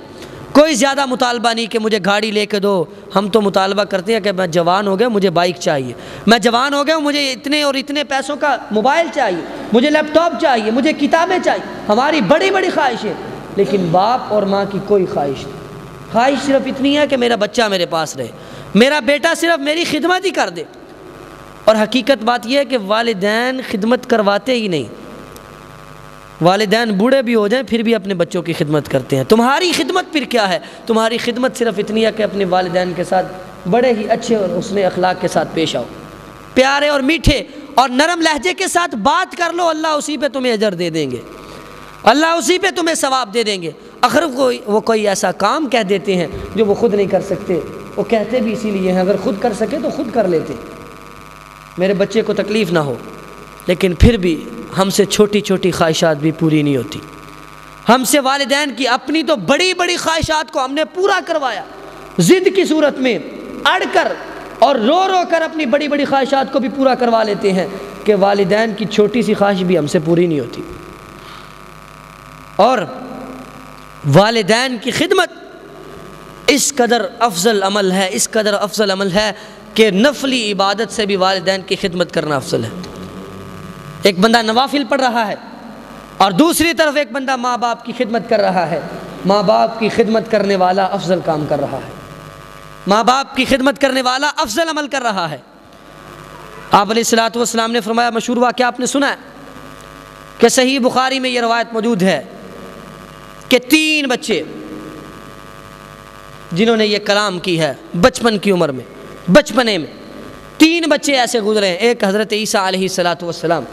کوئی زیادہ مطالبہ نہیں کہ مجھے گاڑی لے کے دو۔ ہم تو مطالبہ کرتے ہیں کہ میں جوان ہو گیا مجھے بائک چاہیے، میں جوان ہو گیا مجھے اتنے اور اتنے پیسوں کا موبائل چاہیے، مجھے لیپ ٹاپ چاہیے، مجھے کتابیں چاہیے، ہماری بڑی بڑی خواہشیں۔ لیکن باپ اور ماں کی کوئی خواہش نہیں، خواہش صرف اتنی ہے کہ میرا بچہ میرے پاس رہے، میرا بیٹا صرف میری خدمت ہی کر دے۔ اور حقیقت بات یہ ہے کہ والدین خدمت کرواتے ہی نہیں، والدین بوڑھے بھی ہو جائیں پھر بھی اپنے بچوں کی خدمت کرتے ہیں۔ تمہاری خدمت پھر کیا ہے؟ تمہاری خدمت صرف اتنی ہے کہ اپنے والدین کے ساتھ بڑے ہی اچھے اور حسن اخلاق کے ساتھ پیش آؤ، پیارے اور میٹھے اور نرم لہجے کے ساتھ بات کر لو، اللہ اسی پہ تمہیں اجر دے دیں گے، اللہ اسی پہ تمہیں ثواب دے دیں گے۔ اگر وہ کوئی ایسا کام کہہ دیتے ہیں جو وہ خود نہیں کر سکتے، وہ کہتے بھی اسی لیے ہیں اگر خود کر سکے تو خود کر لیتے، میرے بچے کو تکلیف نہ ہو، لیکن پھر بھی ہم سے چھوٹی چھوٹی خواہشات بھی پوری نہیں ہوتی۔ ہم سے والدین کی اپنی تو بڑی بڑی خواہشات کو ہم نے پورا کروایا، ضد کی صورت میں اڑ کر اور رو رو کر اپنی بڑی بڑی خواہشات کو بھی پورا کروا لیتے ہیں کہ والدین کی چھوٹی سی خواہش بھی ہم سے پوری نہیں ہوتی۔ اور والدین کی خدمت اس قدر افضل عمل ہے، اس قدر افضل عمل ہے کہ نفلی عبادت سے بھی والدین کی خدمت کرنا افضل ہے۔ ایک بندہ نوافل پڑھ رہا ہے اور دوسری طرف ایک بندہ ماں باپ کی خدمت کر رہا ہے، ماں باپ کی خدمت کرنے والا افضل کام کر رہا ہے، ماں باپ کی خدمت کرنے والا افضل عمل کر رہا ہے۔ آپ علیہ الصلوۃ والسلام نے فرمایا، مشہور واقعہ آپ نے سنا ہے کہ صحیح بخاری میں یہ روایت موجود ہے کہ 3 بچے جنہوں نے یہ کلام کی ہے بچپن کی عمر میں، بچپنے میں 3 بچے ایسے گزرے ہیں، ایک حضرت عیسیٰ علیہ الصلوۃ والسلام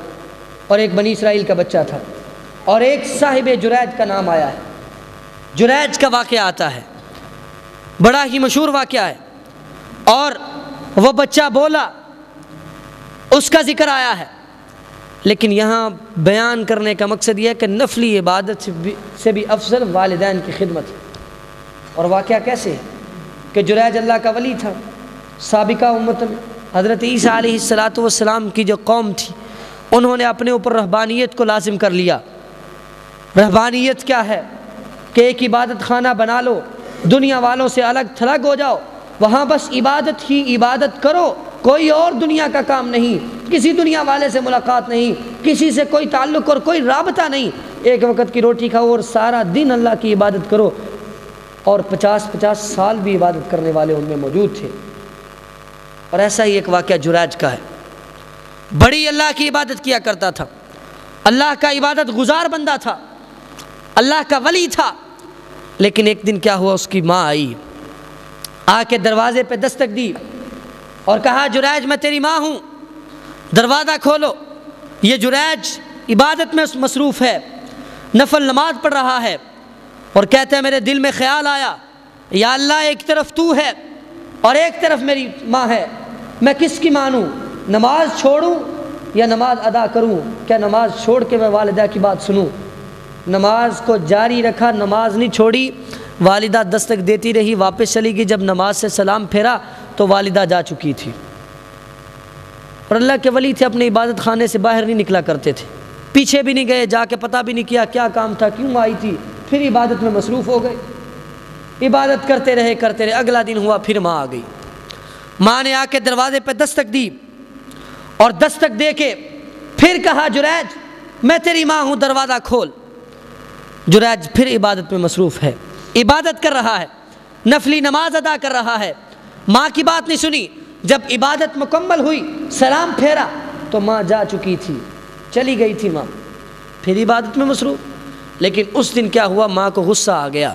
اور ایک بنی اسرائیل کا بچہ تھا، اور ایک صاحب جریج کا نام آیا ہے۔ جریج کا واقعہ آتا ہے، بڑا ہی مشہور واقعہ ہے، اور وہ بچہ بولا، اس کا ذکر آیا ہے، لیکن یہاں بیان کرنے کا مقصد یہ ہے کہ نفلی عبادت سے بھی افضل والدین کی خدمت ہے۔ اور واقعہ کیسے ہے کہ جریج اللہ کا ولی تھا، سابقہ امت میں حضرت عیسیٰ علیہ الصلوۃ والسلام کی جو قوم تھی انہوں نے اپنے اوپر رہبانیت کو لازم کر لیا۔ رہبانیت کیا ہے کہ ایک عبادت خانہ بنا لو، دنیا والوں سے الگ تھلگ ہو جاؤ، وہاں بس عبادت ہی عبادت کرو، کوئی اور دنیا کا کام نہیں، کسی دنیا والے سے ملاقات نہیں، کسی سے کوئی تعلق اور کوئی رابطہ نہیں، ایک وقت کی روٹی کھاؤ اور سارا دن اللہ کی عبادت کرو۔ اور 50 سال بھی عبادت کرنے والے ان میں موجود تھے۔ اور ایسا ہی ایک واقعہ جریج کا ہے، بڑی اللہ کی عبادت کیا کرتا تھا، اللہ کا عبادت گزار بندہ تھا، اللہ کا ولی تھا، لیکن ایک دن کیا ہوا، اس کی ماں آئی، آ کے دروازے پہ دستک دی اور کہا، جریج میں تیری ماں ہوں، دروازہ کھولو۔ یہ جریج عبادت میں مصروف ہے، نفل نماز پڑھ رہا ہے، اور کہتے ہیں میرے دل میں خیال آیا، یا اللہ ایک طرف تو ہے اور ایک طرف میری ماں ہے، میں کس کی مانوں، نماز چھوڑوں یا نماز ادا کروں، کیا نماز چھوڑ کے میں والدہ کی بات سنوں؟ نماز کو جاری رکھا، نماز نہیں چھوڑی، والدہ دستک دیتی رہی، واپس چلی گئی۔ جب نماز سے سلام پھیرا تو والدہ جا چکی تھی، اور اللہ کے ولی تھے، اپنے عبادت خانے سے باہر نہیں نکلا کرتے تھے، پیچھے بھی نہیں گئے، جا کے پتہ بھی نہیں کیا کیا کام تھا، کیوں آئی تھی، پھر عبادت میں مصروف ہو گئے، عبادت کرتے رہے۔ اگلا دن ہوا، پھر ماں آ گئی۔ ماں نے آ کے دروازے پہ دستک دی، اور دستک دے کے پھر کہا جریج میں تیری ماں ہوں، دروازہ کھول۔ جریج پھر عبادت میں مصروف ہے، عبادت کر رہا ہے، نفلی نماز ادا کر رہا ہے، ماں کی بات نہیں سنی۔ جب عبادت مکمل ہوئی، سلام پھیرا تو ماں جا چکی تھی، چلی گئی تھی ماں، پھر عبادت میں مصروف۔ لیکن اس دن کیا ہوا، ماں کو غصہ آ گیا،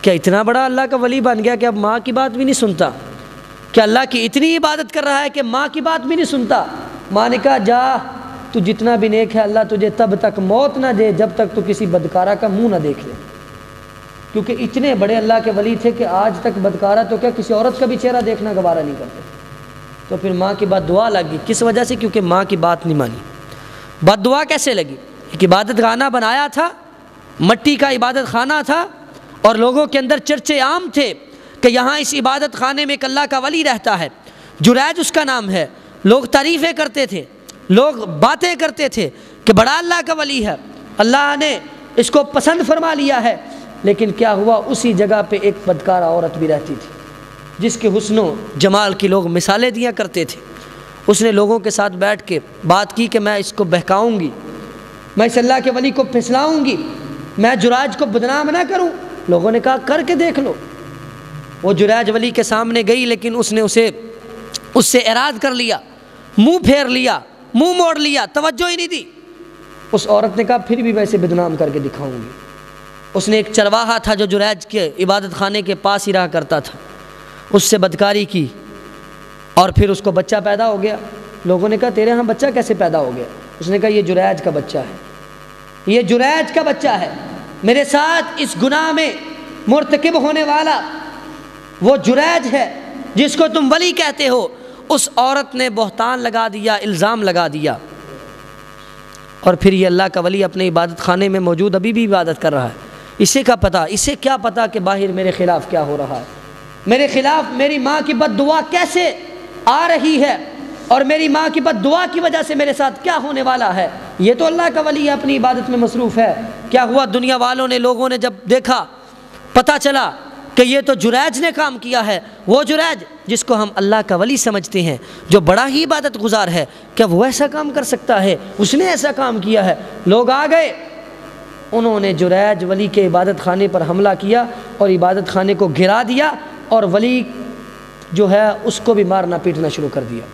کیا اتنا بڑا اللہ کا ولی بن گیا کہ اب ماں کی بات بھی نہیں سنتا، کہ اللہ کی اتنی عبادت کر رہا ہے کہ ماں کی بات بھی نہیں سنتا۔ ماں نے کہا جا، تو جتنا بھی نیک ہے اللہ تجھے تب تک موت نہ دے جب تک تو کسی بدکارہ کا منہ نہ دیکھ لے، کیونکہ اتنے بڑے اللہ کے ولی تھے کہ آج تک بدکارہ تو کیا کسی عورت کا بھی چہرہ دیکھنا گوارہ نہیں کرتے۔ تو پھر ماں کی بات دعا لگ گئی، کس وجہ سے؟ کیونکہ ماں کی بات نہیں مانی۔ بد دعا کیسے لگی؟ ایک عبادت خانہ بنایا تھا، مٹی کا عبادت خانہ تھا، اور لوگوں کے اندر چرچے عام تھے کہ یہاں اس عبادت خانے میں ایک اللہ کا ولی رہتا ہے، جریج اس کا نام ہے، لوگ تعریفیں کرتے تھے، لوگ باتیں کرتے تھے کہ بڑا اللہ کا ولی ہے، اللہ نے اس کو پسند فرما لیا ہے۔ لیکن کیا ہوا، اسی جگہ پہ ایک بدکارہ عورت بھی رہتی تھی جس کے حسن و جمال کی لوگ مثالیں دیا کرتے تھے۔ اس نے لوگوں کے ساتھ بیٹھ کے بات کی کہ میں اس کو بہکاؤں گی، میں اس اللہ کے ولی کو پھسلاؤں گی، میں جریج کو بدنام نہ کروں۔ لوگوں نے کہا کر کے دیکھ لو۔ وہ جریج ولی کے سامنے گئی، لیکن اس نے اس سے اعراض کر لیا، منہ پھیر لیا، منہ موڑ لیا، توجہ ہی نہیں دی۔ اس عورت نے کہا پھر بھی میں اسے بدنام کر کے دکھاؤں گی۔ اس نے ایک چرواہا تھا جو جریج کے عبادت خانے کے پاس ہی رہا کرتا تھا، اس سے بدکاری کی، اور پھر اس کو بچہ پیدا ہو گیا۔ لوگوں نے کہا تیرے ہاں بچہ کیسے پیدا ہو گیا؟ اس نے کہا یہ جریج کا بچہ ہے، یہ جریج کا بچہ ہے، میرے ساتھ اس گناہ میں مرتکب ہونے والا وہ جریج ہے جس کو تم ولی کہتے ہو۔ اس عورت نے بہتان لگا دیا، الزام لگا دیا، اور پھر یہ اللہ کا ولی اپنے عبادت خانے میں موجود ابھی بھی عبادت کر رہا ہے۔ اسے کیا پتہ کہ باہر میرے خلاف کیا ہو رہا ہے، میرے خلاف میری ماں کی بد دعا کیسے آ رہی ہے، اور میری ماں کی بد دعا کی وجہ سے میرے ساتھ کیا ہونے والا ہے۔ یہ تو اللہ کا ولی اپنی عبادت میں مصروف ہے۔ کیا ہوا، دنیا والوں نے، لوگوں نے جب دیکھا، پتہ چلا کہ یہ تو جریج نے کام کیا ہے، وہ جریج جس کو ہم اللہ کا ولی سمجھتے ہیں، جو بڑا ہی عبادت گزار ہے، کیا وہ ایسا کام کر سکتا ہے؟ اس نے ایسا کام کیا ہے۔ لوگ آ گئے، انہوں نے جریج ولی کے عبادت خانے پر حملہ کیا اور عبادت خانے کو گرا دیا، اور ولی جو ہے اس کو بھی مارنا پیٹنا شروع کر دیا۔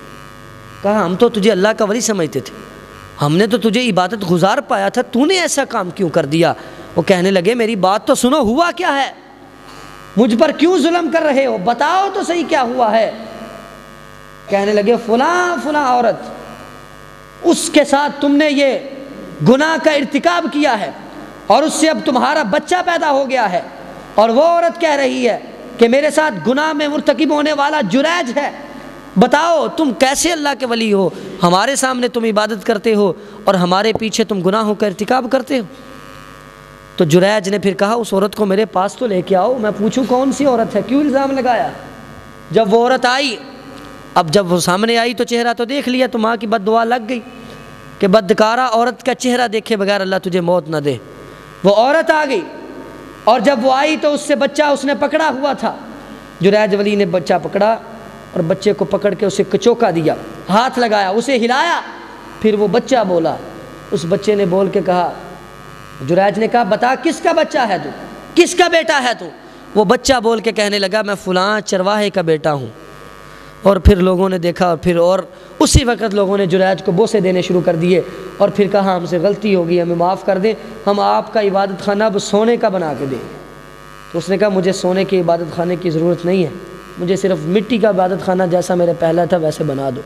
کہا ہم تو تجھے اللہ کا ولی سمجھتے تھے، ہم نے تو تجھے عبادت گزار پایا تھا، تو نے ایسا کام کیوں کر دیا؟ وہ کہنے لگے میری بات تو سنو، ہوا کیا ہے؟ مجھ پر کیوں ظلم کر رہے ہو؟ بتاؤ تو صحیح کیا ہوا ہے۔ کہنے لگے فلاں عورت، اس کے ساتھ تم نے یہ گناہ کا ارتکاب کیا ہے، اور اس سے اب تمہارا بچہ پیدا ہو گیا ہے، اور وہ عورت کہہ رہی ہے کہ میرے ساتھ گناہ میں مرتکب ہونے والا جریج ہے۔ بتاؤ تم کیسے اللہ کے ولی ہو؟ ہمارے سامنے تم عبادت کرتے ہو اور ہمارے پیچھے تم گناہوں کا ارتکاب کرتے ہو۔ تو جریج نے پھر کہا اس عورت کو میرے پاس تو لے کے آؤ، میں پوچھوں کون سی عورت ہے، کیوں الزام لگایا؟ جب وہ عورت آئی، اب جب وہ سامنے آئی تو چہرہ تو دیکھ لیا، تو ماں کی بد دعا لگ گئی کہ بدکارہ عورت کا چہرہ دیکھے بغیر اللہ تجھے موت نہ دے۔ وہ عورت آ گئی، اور جب وہ آئی تو اس سے بچہ اس نے پکڑا ہوا تھا۔ جریج ولی نے بچہ پکڑا اور بچے کو پکڑ کے اسے کچوکا دیا، ہاتھ لگایا، اسے ہلایا، پھر وہ بچہ بولا۔ اس بچے نے بول کے کہا، جریج نے کہا بتا کس کا بچہ ہے تو، کس کا بیٹا ہے تو؟ وہ بچہ بول کے کہنے لگا میں فلاں چرواہے کا بیٹا ہوں۔ اور پھر لوگوں نے دیکھا، اور اسی وقت لوگوں نے جریج کو بوسے دینے شروع کر دیے، اور پھر کہا ہم سے غلطی ہوگی، ہمیں معاف کر دیں، ہم آپ کا عبادت خانہ اب سونے کا بنا کے دیں۔ تو اس نے کہا مجھے سونے کے عبادت خانے کی ضرورت نہیں ہے، مجھے صرف مٹی کا عبادت خانہ جیسا میرے پہلا تھا ویسے بنا دو۔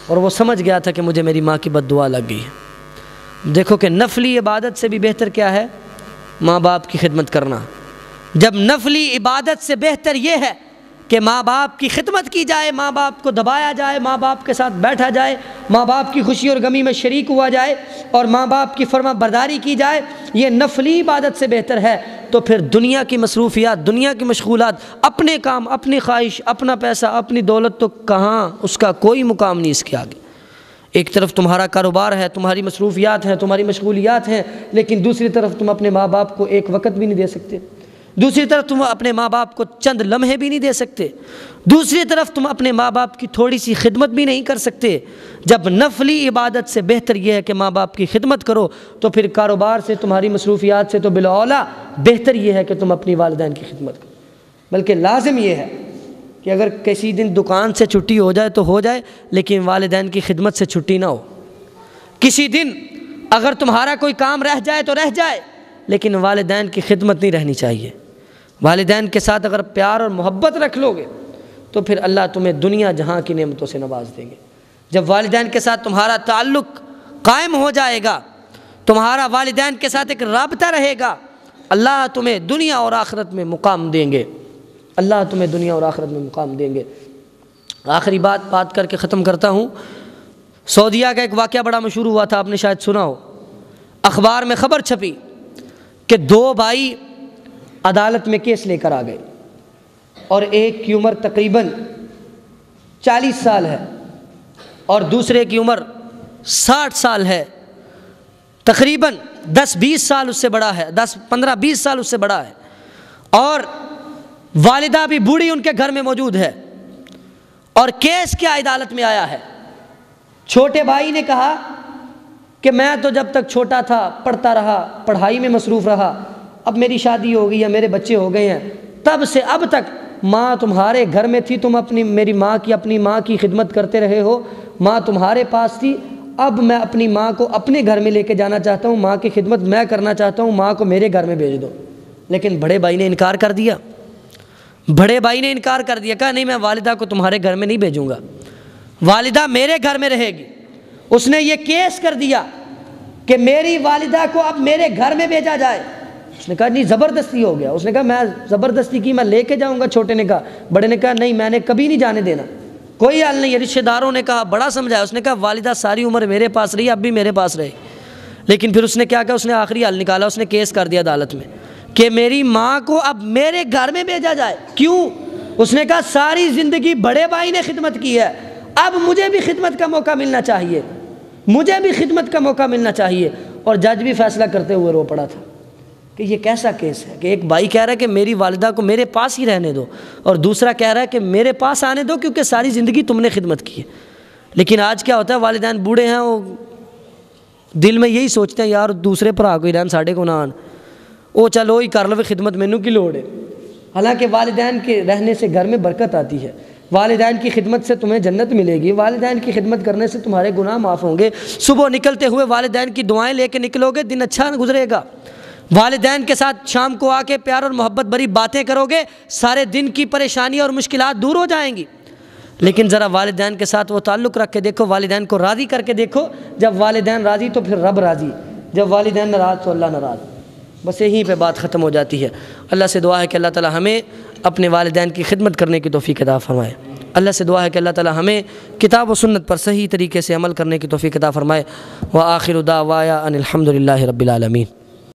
اور وہ سمجھ گیا تھا کہ مجھے میری ماں کی بد دعا لگ گئی ہے۔ دیکھو کہ نفلی عبادت سے بھی بہتر کیا ہے؟ ماں باپ کی خدمت کرنا۔ جب نفلی عبادت سے بہتر یہ ہے کہ ماں باپ کی خدمت کی جائے، ماں باپ کو دبایا جائے، ماں باپ کے ساتھ بیٹھا جائے، ماں باپ کی خوشی اور غمی میں شریک ہوا جائے اور ماں باپ کی فرما برداری کی جائے، یہ نفلی عبادت سے بہتر ہے۔ تو پھر دنیا کی مصروفیات، دنیا کی مشغولات، اپنے کام، اپنی خواہش، اپنا پیسہ، اپنی دولت تو کہاں، اس کا کوئی مقام نہیں اس کے آگے۔ ایک طرف تمہارا کاروبار ہے، تمہاری مصروفیات ہیں، تمہاری مشغولیات ہیں، لیکن دوسری طرف تم اپنے ماں باپ کو ایک وقت بھی نہیں دے سکتے، دوسری طرف تم اپنے ماں باپ کو چند لمحے بھی نہیں دے سکتے، دوسری طرف تم اپنے ماں باپ کی تھوڑی سی خدمت بھی نہیں کر سکتے۔ جب نفلی عبادت سے بہتر یہ ہے کہ ماں باپ کی خدمت کرو، تو پھر کاروبار سے، تمہاری مصروفیات سے تو بالاولیٰ بہتر یہ ہے کہ تم اپنی والدین کی خدمت کرو۔ بلکہ لازم یہ ہے کہ اگر کسی دن دکان سے چھٹی ہو جائے تو ہو جائے، لیکن والدین کی خدمت سے چھٹی نہ ہو۔ کسی دن اگر تمہارا کوئی کام رہ جائے تو رہ جائے، لیکن والدین کی خدمت نہیں رہنی چاہیے۔ والدین کے ساتھ اگر پیار اور محبت رکھ لو گے تو پھر اللہ تمہیں دنیا جہاں کی نعمتوں سے نواز دیں گے۔ جب والدین کے ساتھ تمہارا تعلق قائم ہو جائے گا، تمہارا والدین کے ساتھ ایک رابطہ رہے گا، اللہ تمہیں دنیا اور آخرت میں مقام دیں گے، اللہ تمہیں دنیا اور آخرت میں مقام دیں گے۔ آخری بات کر کے ختم کرتا ہوں۔ سعودیہ کا ایک واقعہ بڑا مشہور ہوا تھا، آپ نے شاید سنا ہو۔ اخبار میں خبر چھپی کہ 2 بھائی عدالت میں کیس لے کر آ گئے، اور ایک کی عمر تقریباً 40 سال ہے اور دوسرے کی عمر 60 سال ہے، تقریباً 10-20 سال اس سے بڑا ہے، 15-20 سال اس سے بڑا ہے، اور والدہ بھی بوڑھی ان کے گھر میں موجود ہے۔ اور کیس کیا عدالت میں آیا ہے؟ چھوٹے بھائی نے کہا کہ میں تو جب تک چھوٹا تھا پڑھتا رہا، پڑھائی میں مصروف رہا، اب میری شادی ہو گئی ہے، میرے بچے ہو گئے ہیں، تب سے اب تک ماں تمہارے گھر میں تھی، تم اپنی ماں کی خدمت کرتے رہے ہو، ماں تمہارے پاس تھی، اب میں اپنی ماں کو اپنے گھر میں لے کے جانا چاہتا ہوں، ماں کی خدمت میں کرنا چاہتا ہوں، ماں کو میرے گھر میں بھیج دو۔ لیکن بڑے بھائی نے انکار کر دیا، کہا نہیں، میں والدہ کو تمہارے گھر میں نہیں بھیجوں گا، والدہ میرے گھر میں رہے گی۔ اس نے یہ کیس کر دیا کہ میری والدہ کو اب میرے گھر میں بھیجا جائے۔ اس نے کہا نہیں، زبردستی ہو گیا۔ اس نے کہا میں زبردستی کی، میں لے کے جاؤں گا۔ چھوٹے نے کہا، بڑے نے کہا نہیں، میں نے کبھی نہیں جانے دینا، کوئی حل نہیں ہے۔ رشتہ داروں نے کہا، بڑا سمجھایا، اس نے کہا والدہ ساری عمر میرے پاس رہی، اب بھی میرے پاس رہے۔ لیکن پھر اس نے کیا کہا، اس نے آخری حل نکالا، اس نے کیس کر دیا عدالت میں کہ میری ماں کو اب میرے گھر میں بھیجا جائے۔ کیوں؟ اس نے کہا ساری زندگی بڑے بھائی نے خدمت کی ہے، اب مجھے بھی خدمت کا موقع ملنا چاہیے، مجھے بھی خدمت کا موقع ملنا چاہیے۔ اور جج بھی فیصلہ کرتے ہوئے رو پڑا تھا کہ یہ کیسا کیس ہے کہ ایک بھائی کہہ رہا ہے کہ میری والدہ کو میرے پاس ہی رہنے دو، اور دوسرا کہہ رہا ہے کہ میرے پاس آنے دو کیونکہ ساری زندگی تم نے خدمت کی ہے۔ لیکن آج کیا ہوتا ہے، والدین بوڑھے ہیں، وہ دل میں یہی سوچتے ہیں یار دوسرے بھرا کوئی رہن ساڈے کو نہ آن، وہ چلو ہی کر لو خدمت، مینوں کی لوڑ ہے۔ حالانکہ والدین کے رہنے سے گھر میں برکت آتی ہے، والدین کی خدمت سے تمہیں جنت ملے گی، والدین کی خدمت کرنے سے تمہارے گناہ معاف ہوں گے۔ صبح نکلتے ہوئے والدین کی دعائیں لے کے نکلو گے، دن اچھا گزرے گا۔ والدین کے ساتھ شام کو آ کے پیار اور محبت بھری باتیں کرو گے، سارے دن کی پریشانی اور مشکلات دور ہو جائیں گی۔ لیکن ذرا والدین کے ساتھ وہ تعلق رکھ کے دیکھو، والدین کو راضی کر کے دیکھو، جب والدین راضی تو پھر رب راضی، جب والدین ناراض تو اللہ ناراض۔ بس یہیں پہ بات ختم ہو جاتی ہے۔ اللہ سے دعا ہے کہ اللہ تعالی ہمیں اپنے والدین کی خدمت کرنے کی توفیق عطا فرمائے۔ اللہ سے دعا ہے کہ اللہ تعالی ہمیں کتاب و سنت پر صحیح طریقے سے عمل کرنے کی توفیق عطا فرمائے۔ وآخر دعوایا ان الحمد للہ رب العالمین۔